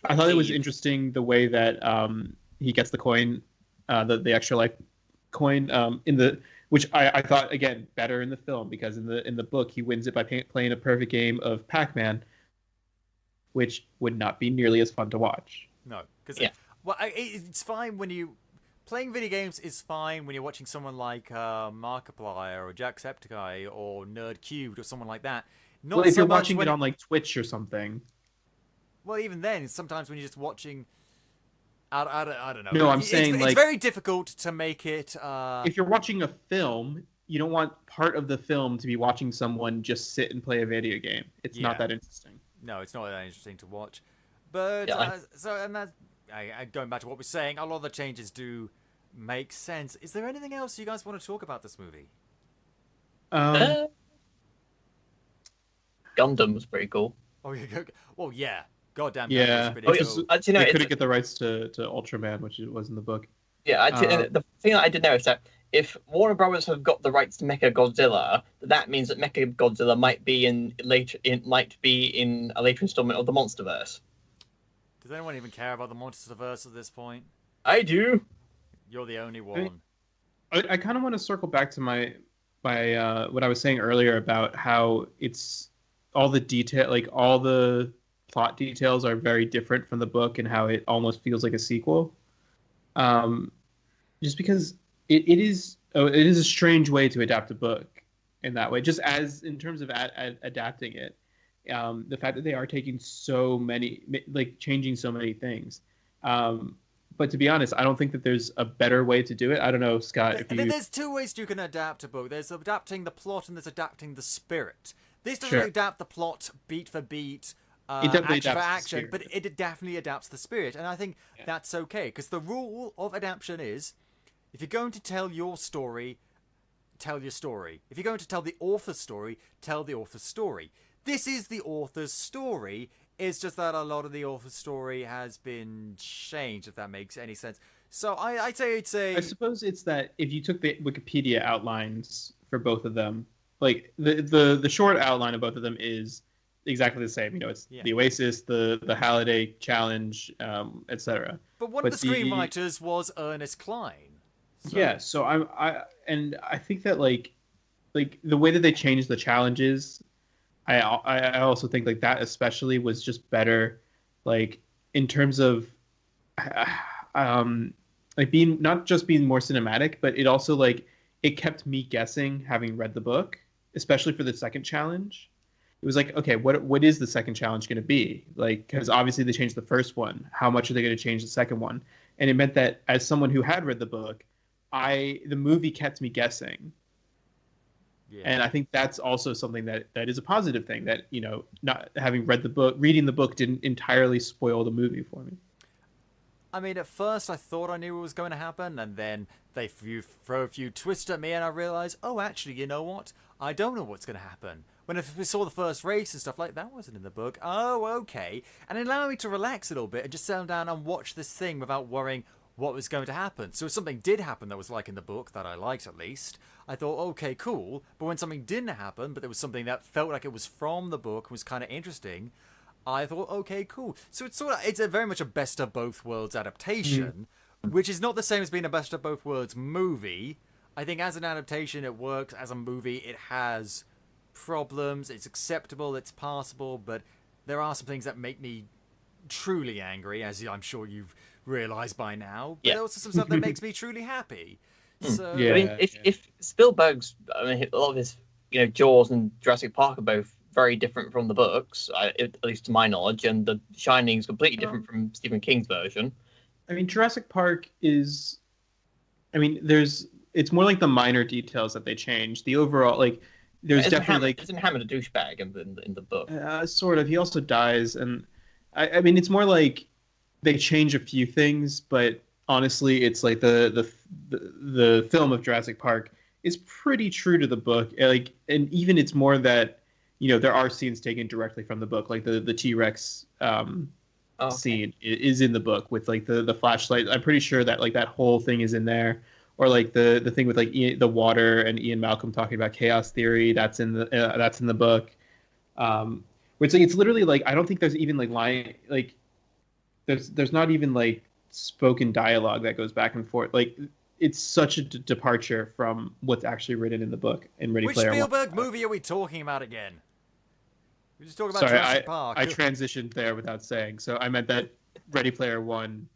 I thought it was interesting the way that he gets the coin, the extra life coin. In the which I thought again better in the film, because in the book he wins it by playing a perfect game of Pac-Man, which would not be nearly as fun to watch. No, because it's fine when you playing video games is fine when you're watching someone like Markiplier or Jacksepticeye or Nerd Cubed or someone like that. Not well, if so you're much watching when it on like Twitch or something. Well, even then, sometimes when you're just watching, I don't know. No, I'm saying it's very difficult to make it. If you're watching a film, you don't want part of the film to be watching someone just sit and play a video game. It's not that interesting. No, it's not that interesting to watch. But going back to what we're saying, a lot of the changes do make sense. Is there anything else you guys want to talk about this movie? Gundam was pretty cool. Oh, well, yeah. Goddamn. Yeah. Cool. They couldn't get the rights to Ultraman, which it was in the book. Yeah, the thing that I did know is that if Warner Brothers have got the rights to Mecha Godzilla, that means that Mecha Godzilla might be in a later installment of the MonsterVerse. Does anyone even care about the MonsterVerse at this point? I do. You're the only one. I kind of want to circle back to my what I was saying earlier about how it's all the detail, like all the plot details are very different from the book, and how it almost feels like a sequel. Just because it is a strange way to adapt a book in that way, just as in terms of adapting it. The fact that they are taking so many, like changing so many things. But to be honest, I don't think that there's a better way to do it. I don't know, Scott, if you... There's two ways you can adapt a book. There's adapting the plot and there's adapting the spirit. This doesn't adapt the plot beat for beat, action for action, but it definitely adapts the spirit. And I think that's okay, because the rule of adaptation is, if you're going to tell your story, tell your story. If you're going to tell the author's story, tell the author's story. This is the author's story. It's just that a lot of the author's story has been changed, if that makes any sense. So I'd say it's a... I suppose it's that if you took the Wikipedia outlines for both of them, like the short outline of both of them is exactly the same. You know, it's the Oasis, the Halliday Challenge, etc. But one of the screenwriters was Ernest Cline. So. Yeah, so I think that like the way that they changed the challenges, I also think like that especially was just better, like in terms of like being not just being more cinematic, but it also like it kept me guessing having read the book, especially for the second challenge. It was like, okay, what is the second challenge going to be? Like, because obviously they changed the first one. How much are they going to change the second one? And it meant that as someone who had read the book, the movie kept me guessing. Yeah. And I think that's also something that is a positive thing, that, you know, not having read the book, reading the book didn't entirely spoil the movie for me. I mean, at first I thought I knew what was going to happen, and then they throw a few twists at me, and I realized, oh, actually, you know what? I don't know what's going to happen. When we saw the first race and stuff like that wasn't in the book. Oh, okay. And it allowed me to relax a little bit and just settle down and watch this thing without worrying what was going to happen. So if something did happen that was like in the book, that I liked at least, I thought, okay, cool. But when something didn't happen, but there was something that felt like it was from the book, was kind of interesting, I thought, okay, cool. So it's a very much a best of both worlds adaptation, which is not the same as being a best of both worlds movie. I think as an adaptation, it works. As a movie, it has problems. It's acceptable. It's passable. But there are some things that make me truly angry, as I'm sure you've realized by now. But also some stuff that makes me truly happy. So, I mean, if Spielberg's, I mean, a lot of his, you know, Jaws and Jurassic Park are both very different from the books, at least to my knowledge, and The Shining is completely different from Stephen King's version. I mean, Jurassic Park is, I mean, it's more like the minor details that they change. The overall, like, there's definitely isn't Hammond a douchebag in the book? Sort of. He also dies, and I mean, it's more like they change a few things, but honestly, it's like the film of Jurassic Park is pretty true to the book. Like, and even it's more that, you know, there are scenes taken directly from the book, like the T-Rex scene is in the book with like the flashlight. I'm pretty sure that like that whole thing is in there, or like the thing with like the water and Ian Malcolm talking about chaos theory. That's in the book. Which it's literally like, I don't think there's even like line, like there's not even like spoken dialogue that goes back and forth. Like it's such a departure from what's actually written in the book in Ready Which Player Spielberg One. movie are we talking about again? We're just talking about Sorry, Jurassic Park. I transitioned there without saying. So I meant that Ready Player One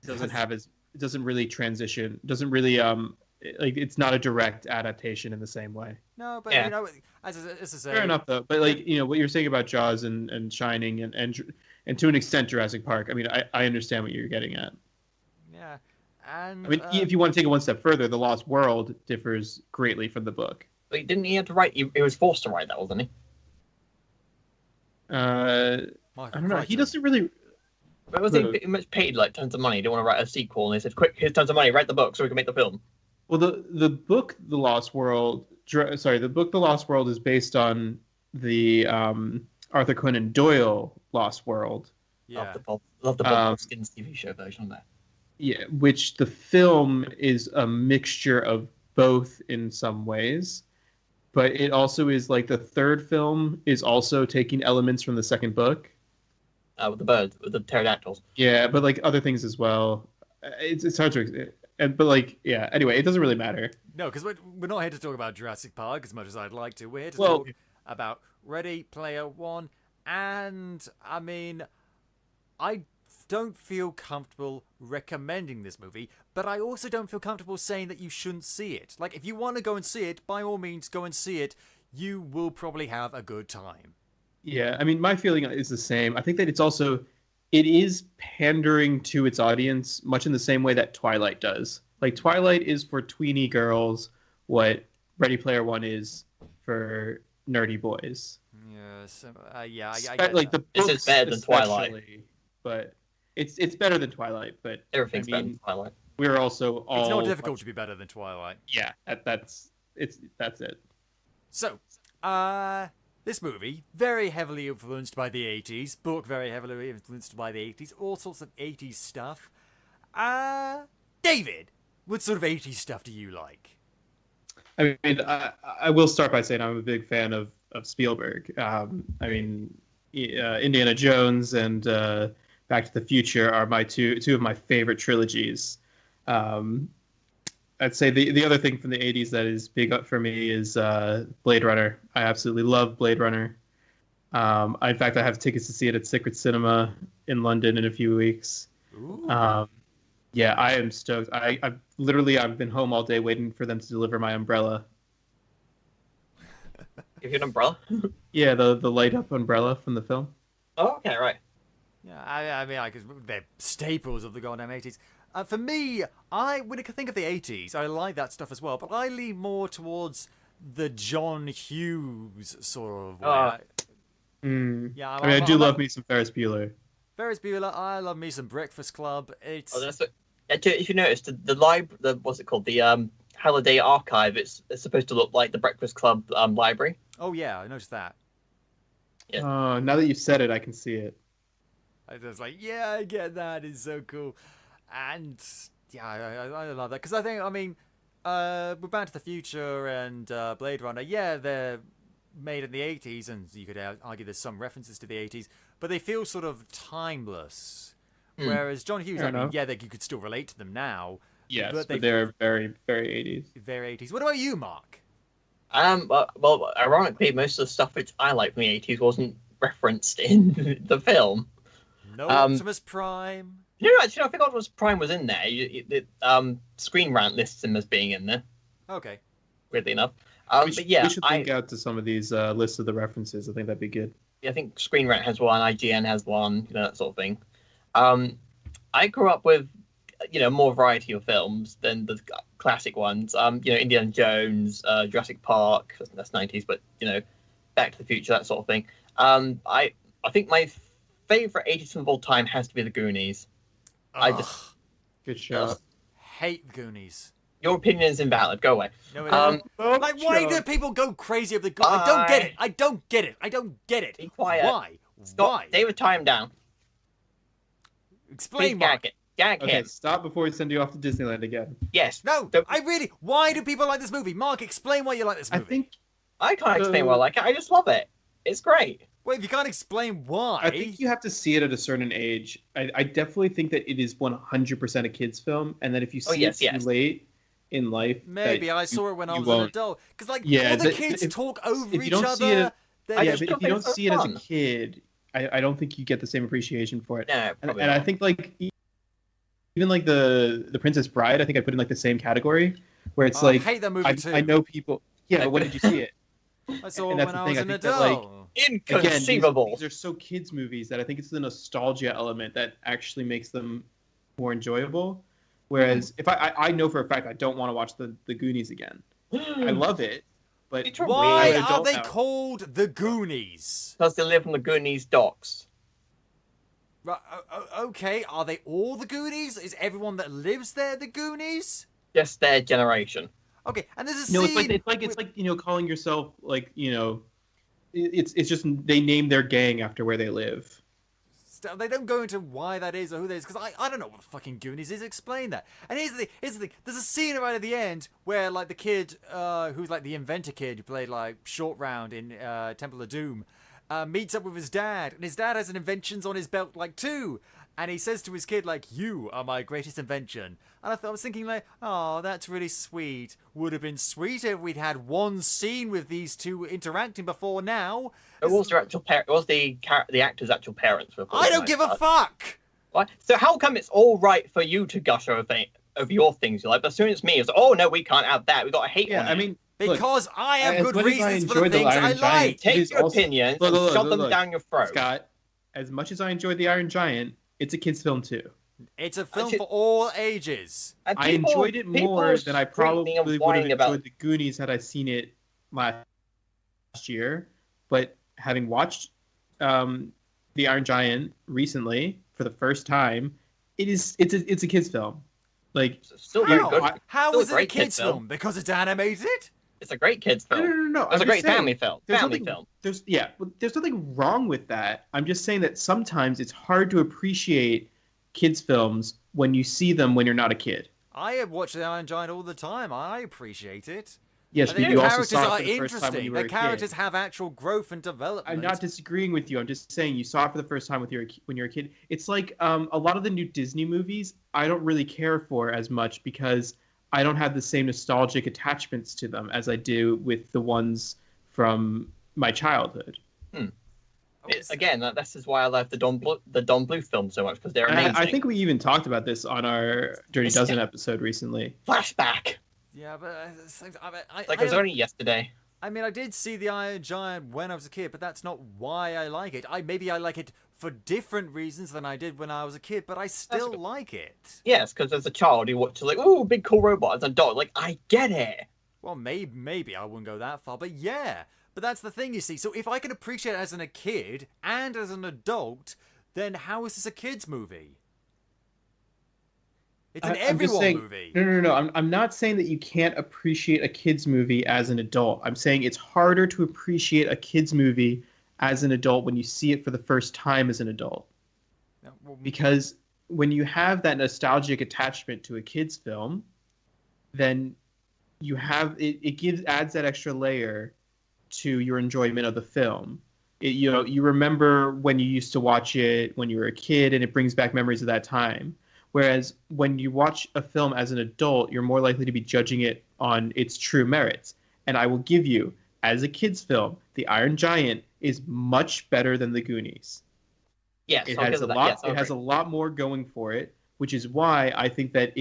doesn't really transition, doesn't really like it's not a direct adaptation in the same way. No, but Yeah. you know, as I say, Fair enough though. But like, you know, what you're saying about Jaws and Shining and to an extent Jurassic Park, I mean, I understand what you're getting at. yeah, and I mean, if you want to take it one step further, The Lost World differs greatly from the book. Like, didn't he have to write? He was forced to write that, wasn't he? I don't know. He doesn't really. But was he pretty much paid like tons of money? He didn't want to write a sequel, and they said, "Quick, here's tons of money. Write the book so we can make the film." Well, the book The Lost World, the book The Lost World is based on the Arthur Conan Doyle Lost World. yeah, Love the Bob Hoskins TV show version of that. Yeah, which the film is a mixture of both in some ways, but it also is like the third film is also taking elements from the second book. With the birds, with the pterodactyls. Yeah, but like other things as well. It's hard to, but like yeah. Anyway, it doesn't really matter. no, because we're not here to talk about Jurassic Park as much as I'd like to. We're here to Well- talk about Ready Player One, and I mean, I don't feel comfortable recommending this movie, but I also don't feel comfortable saying that you shouldn't see it. Like, if you want to go and see it, by all means, go and see it. You will probably have a good time. Yeah, I mean, my feeling is the same. I think that it is pandering to its audience, much in the same way that Twilight does. Like, Twilight is for tweeny girls what Ready Player One is for nerdy boys. Yes, yeah, I get Like, that. the This is books better than Twilight. especially, but it's better than Twilight. But Everything's I better mean, than Twilight. we're also all It's not difficult to be better than Twilight. Yeah, that's it. So, this movie, very heavily influenced by the 80s, book very heavily influenced by the 80s, all sorts of 80s stuff. David, what sort of 80s stuff do you like? I mean, I will start by saying I'm a big fan of Spielberg. I mean, Indiana Jones and Back to the Future are my two of my favorite trilogies. I'd say the other thing from the 80s that is big up for me is Blade Runner. I absolutely love Blade Runner. In fact, I have tickets to see it at Secret Cinema in London in a few weeks. Ooh. Yeah, I am stoked. I've been home all day waiting for them to deliver my umbrella. Give you an umbrella? Yeah, the light up umbrella from the film. Oh, okay, right. Yeah, I mean, because they're staples of the goddamn 80s. For me, when I think of the 80s, I like that stuff as well, but I lean more towards the John Hughes sort of way. Yeah, I mean, I do love me some Ferris Bueller. Ferris Bueller, I love me some Breakfast Club. It's If you notice, the what's it called? The Halliday Archive. It's supposed to look like the Breakfast Club library. oh yeah, I noticed that. Yeah. Oh, now that you've said it, I can see it. I was like, yeah, I get that. It's so cool. And yeah, I love that because I think, I mean, with Back to the Future and Blade Runner, yeah, they're made in the 80s, and you could argue there's some references to the 80s, but they feel sort of timeless. Whereas John Hughes, Fair enough. yeah, you could still relate to them now. Yes, but but they're very, very 80s. Very 80s. What about you, Mark? Well, ironically, most of the stuff which I like from the 80s wasn't referenced in the film. No Optimus Prime. Actually, I think Optimus Prime was in there. Screen Rant lists him as being in there, Okay. weirdly enough. We should link out to some of these lists of the references. I think that'd be good. I think Screen Rant has one, IGN has one, that sort of thing. I grew up with, more variety of films than the classic ones. Indiana Jones, Jurassic Park, that's 90s, but, Back to the Future, that sort of thing. I think my favorite 80s film of all time has to be The Goonies. Good shot. Hate Goonies. Your opinion is invalid. Go away. No, it isn't. Like, why do people go crazy over the Goonies? I don't get it. I don't get it. I don't get it. Be quiet. Why? Stop. Why? David, time down. Explain, Please Mark. gag Okay, him. stop before we send you off to Disneyland again. Yes. No, Don't- why do people like this movie? Mark, explain why you like this movie. I think I can't explain why I like it. I just love it. It's great. Wait, if you can't explain why... I think you have to see it at a certain age. I definitely think that it is 100% a kid's film, and that if you see it too late in life... Maybe, I saw it when I was an adult. Because, like, yeah, all the kids talk over each other. But if you don't see it as a kid, I don't think you get the same appreciation for it. No, and I think, like, even, like, the Princess Bride, I think I put in, like, the same category, where it's like... I hate that movie, too. I know people... Yeah, but when did you see it? I saw it when I was an adult. Inconceivable. Again, these are so kids movies that I think it's the nostalgia element that actually makes them more enjoyable. Whereas if I know for a fact I don't want to watch the Goonies again. I love it, but why are they called the Goonies? Because they live on the Goonies docks. Right, okay, are they all the Goonies? Is everyone that lives there the Goonies? Just their generation. Okay, and there's a scene... it's like you know, calling yourself, like, you know, it's just they name their gang after where they live. They don't go into why that is or who that is, because I don't know what the fucking Goonies is. Explain that. And here's the thing. There's a scene right at the end where, like, the kid, who's like the inventor kid who played, like, Short Round in Temple of Doom, meets up with his dad, and his dad has an inventions on his belt, like, too. And he says to his kid, like, you are my greatest invention. And I was thinking, like, oh, that's really sweet. Would have been sweeter if we'd had one scene with these two interacting before now. It was their actual it was the actor's actual parents. I don't give a fuck! What? So how come it's all right for you to gush over your things you like, but as soon as me, it's oh no, we can't have that. We got to hate on it. I mean, because look, I have good reasons for the things I like. Take your opinions and shove them down your throat. Scott, as much as I enjoyed The Iron Giant, it's a kid's film too. It's a film for all ages. I enjoyed it more than I probably would have enjoyed The Goonies had I seen it last year. But having watched The Iron Giant recently for the first time, it's a kid's film. Like, still very good. How is it a kid's film? Because it's animated? It's a great kid's film. No. It's a great family film. There's nothing wrong with that. I'm just saying that sometimes it's hard to appreciate kids' films when you see them when you're not a kid. I have watched The Iron Giant all the time. I appreciate it. Yes, but you also saw it for the first time when you were a kid. The characters have actual growth and development. I'm not disagreeing with you. I'm just saying you saw it for the first time when you're a kid. It's like a lot of the new Disney movies I don't really care for as much because I don't have the same nostalgic attachments to them as I do with the ones from my childhood. Again, this is why I love the Don Bluth films so much, because they're amazing. I think we even talked about this on our Dirty Dozen episode recently. Flashback! Yeah, but... it was only yesterday. I mean, I did see The Iron Giant when I was a kid, but that's not why I like it. Maybe I like it for different reasons than I did when I was a kid, but I still like it. Yes, because as a child, you watch like, ooh, big cool robot. As an adult, like, I get it. Well, maybe I wouldn't go that far, but yeah. But that's the thing, you see. So if I can appreciate it as a kid and as an adult, then how is this a kid's movie? It's an everyone movie. No. I'm not saying that you can't appreciate a kid's movie as an adult. I'm saying it's harder to appreciate a kid's movie as an adult when you see it for the first time as an adult. Because when you have that nostalgic attachment to a kid's film, then you have it adds that extra layer to your enjoyment of the film. You remember when you used to watch it when you were a kid, and it brings back memories of that time. Whereas when you watch a film as an adult, you're more likely to be judging it on its true merits. And I will give you, as a kid's film, The Iron Giant is much better than The Goonies. Yes, it has a lot. Yes, it has a lot more going for it, which is why I think that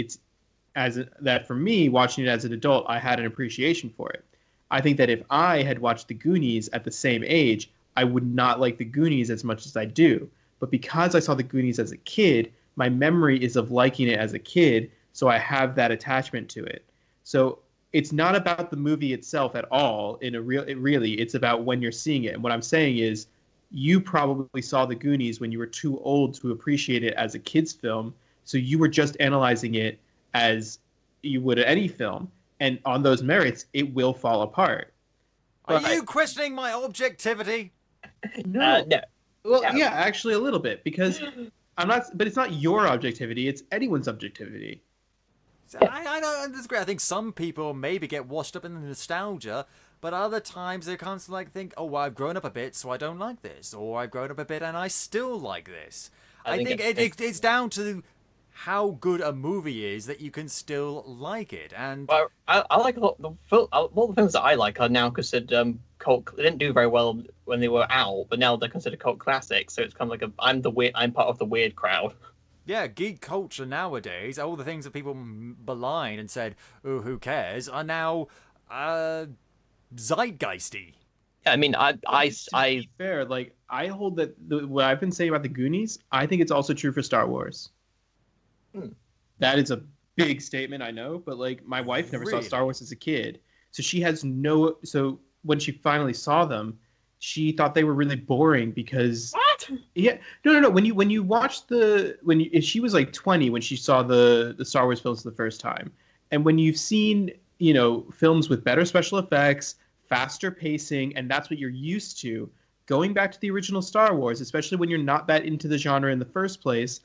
that for me, watching it as an adult, I had an appreciation for it. I think that if I had watched The Goonies at the same age, I would not like The Goonies as much as I do. But because I saw The Goonies as a kid, my memory is of liking it as a kid, so I have that attachment to it. So it's not about the movie itself at all. It's about when you're seeing it. And what I'm saying is, you probably saw The Goonies when you were too old to appreciate it as a kid's film, so you were just analyzing it as you would any film. And on those merits, it will fall apart. Are you questioning my objectivity? No. Well, yeah, actually a little bit, because I'm not. But it's not your objectivity; it's anyone's objectivity. I don't disagree. I think some people maybe get washed up in the nostalgia, but other times they constantly like think, oh, well, I've grown up a bit, so I don't like this, or I've grown up a bit and I still like this. I think it's down to how good a movie is that you can still like it. And well, I like a lot. All the films that I like are now considered cult. They didn't do very well when they were out, but now they're considered cult classics. So it's kind of like I'm part of the weird crowd. yeah, geek culture nowadays, all the things that people maligned and said, oh, who cares, are now zeitgeisty. Yeah, I mean, To be fair, like I hold that what I've been saying about the Goonies, I think it's also true for Star Wars. That is a big statement, I know, but like my wife never saw Star Wars as a kid, so she has no. So when she finally saw them, she thought they were really boring because what? Yeah, no. When you watch she was like 20 when she saw the Star Wars films the first time, and when you've seen films with better special effects, faster pacing, and that's what you're used to. Going back to the original Star Wars, especially when you're not that into the genre in the first place.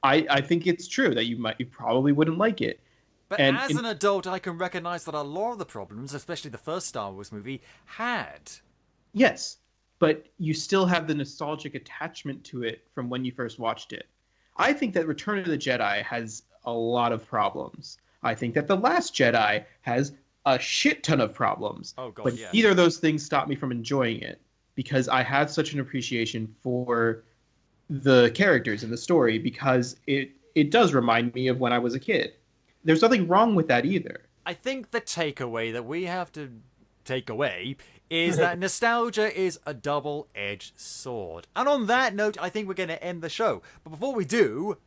I think it's true that you probably wouldn't like it. But as an adult, I can recognize that a lot of the problems, especially the first Star Wars movie, had. Yes, but you still have the nostalgic attachment to it from when you first watched it. I think that Return of the Jedi has a lot of problems. I think that The Last Jedi has a shit ton of problems. Oh, God, but yeah. neither of those things stop me from enjoying it because I have such an appreciation for the characters in the story because it does remind me of when I was a kid. There's nothing wrong with that either. I think the takeaway that we have to take away is that nostalgia is a double-edged sword. And on that note, I think we're going to end the show. But before we do,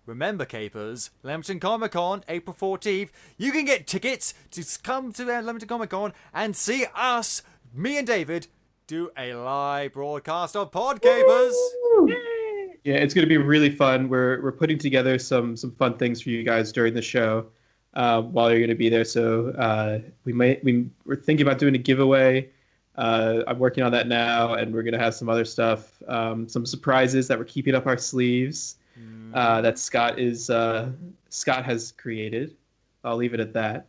remember, Capers, Leamington Comic Con, April 14th, you can get tickets to come to Leamington Comic Con and see us, me and David, do a live broadcast of Podcapers. Yeah, it's going to be really fun. We're putting together some fun things for you guys during the show while you're going to be there. So we're thinking about doing a giveaway. I'm working on that now, and we're going to have some other stuff, some surprises that we're keeping up our sleeves that Scott has created. I'll leave it at that.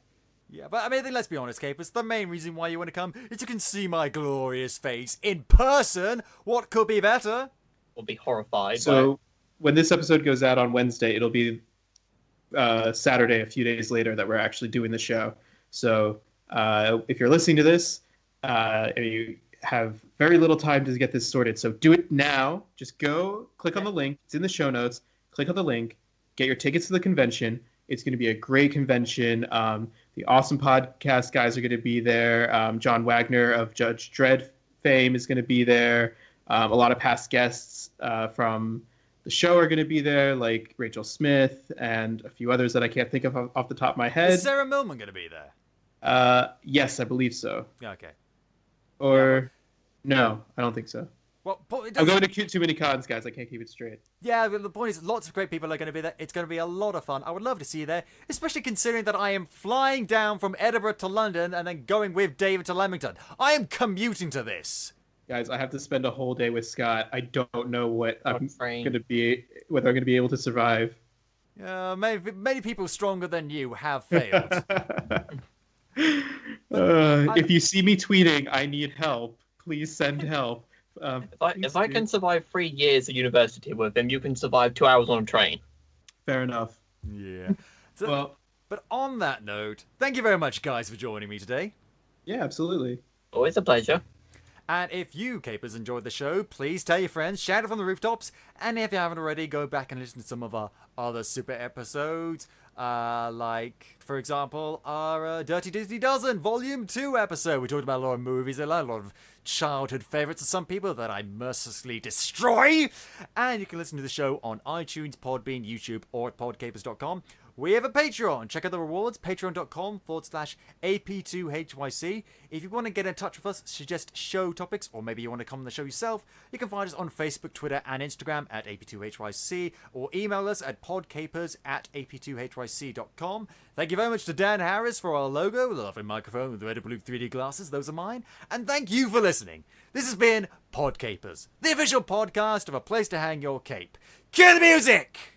Yeah, but I mean, let's be honest, Capers. The main reason why you want to come is you can see my glorious face in person. What could be better? Will be horrified. So when this episode goes out on Wednesday, it'll be Saturday, a few days later, that we're actually doing the show. So if you're listening to this, you have very little time to get this sorted. So do it now. Just go, click on the link. It's in the show notes. Click on the link. Get your tickets to the convention. It's going to be a great convention. The awesome podcast guys are going to be there. John Wagner of Judge Dredd fame is going to be there. A lot of past guests from the show are going to be there, like Rachel Smith and a few others that I can't think of off the top of my head. Is Sarah Millman going to be there? Yes, I believe so. Yeah, okay. Or no, I don't think so. Well, I'm going to too many cons, guys. I can't keep it straight. Yeah, but the point is, lots of great people are going to be there. It's going to be a lot of fun. I would love to see you there, especially considering that I am flying down from Edinburgh to London and then going with David to Leamington. I am commuting to this. Guys, I have to spend a whole day with Scott. I don't know what whether I'm going to be able to survive. Many people stronger than you have failed. If you see me tweeting, I need help. Please send help. If I can survive 3 years at university with him, you can survive 2 hours on a train. Fair enough. Yeah. But on that note, thank you very much, guys, for joining me today. Yeah, absolutely. Always a pleasure. And if you, Capers, enjoyed the show, please tell your friends, shout it from the rooftops, and if you haven't already, go back and listen to some of our other super episodes, like, for example, our Dirty Disney Dozen Volume 2 episode. We talked about a lot of movies, a lot of childhood favourites of some people that I mercilessly destroy, and you can listen to the show on iTunes, Podbean, YouTube, or at podcapers.com. We have a Patreon. Check out the rewards, patreon.com/AP2HYC. If you want to get in touch with us, suggest show topics, or maybe you want to come on the show yourself, you can find us on Facebook, Twitter, and Instagram at AP2HYC, or email us at podcapers@ap2hyc.com. Thank you very much to Dan Harris for our logo, the lovely microphone with the red and blue 3D glasses. Those are mine. And thank you for listening. This has been Podcapers, the official podcast of A Place to Hang Your Cape. Cue the music!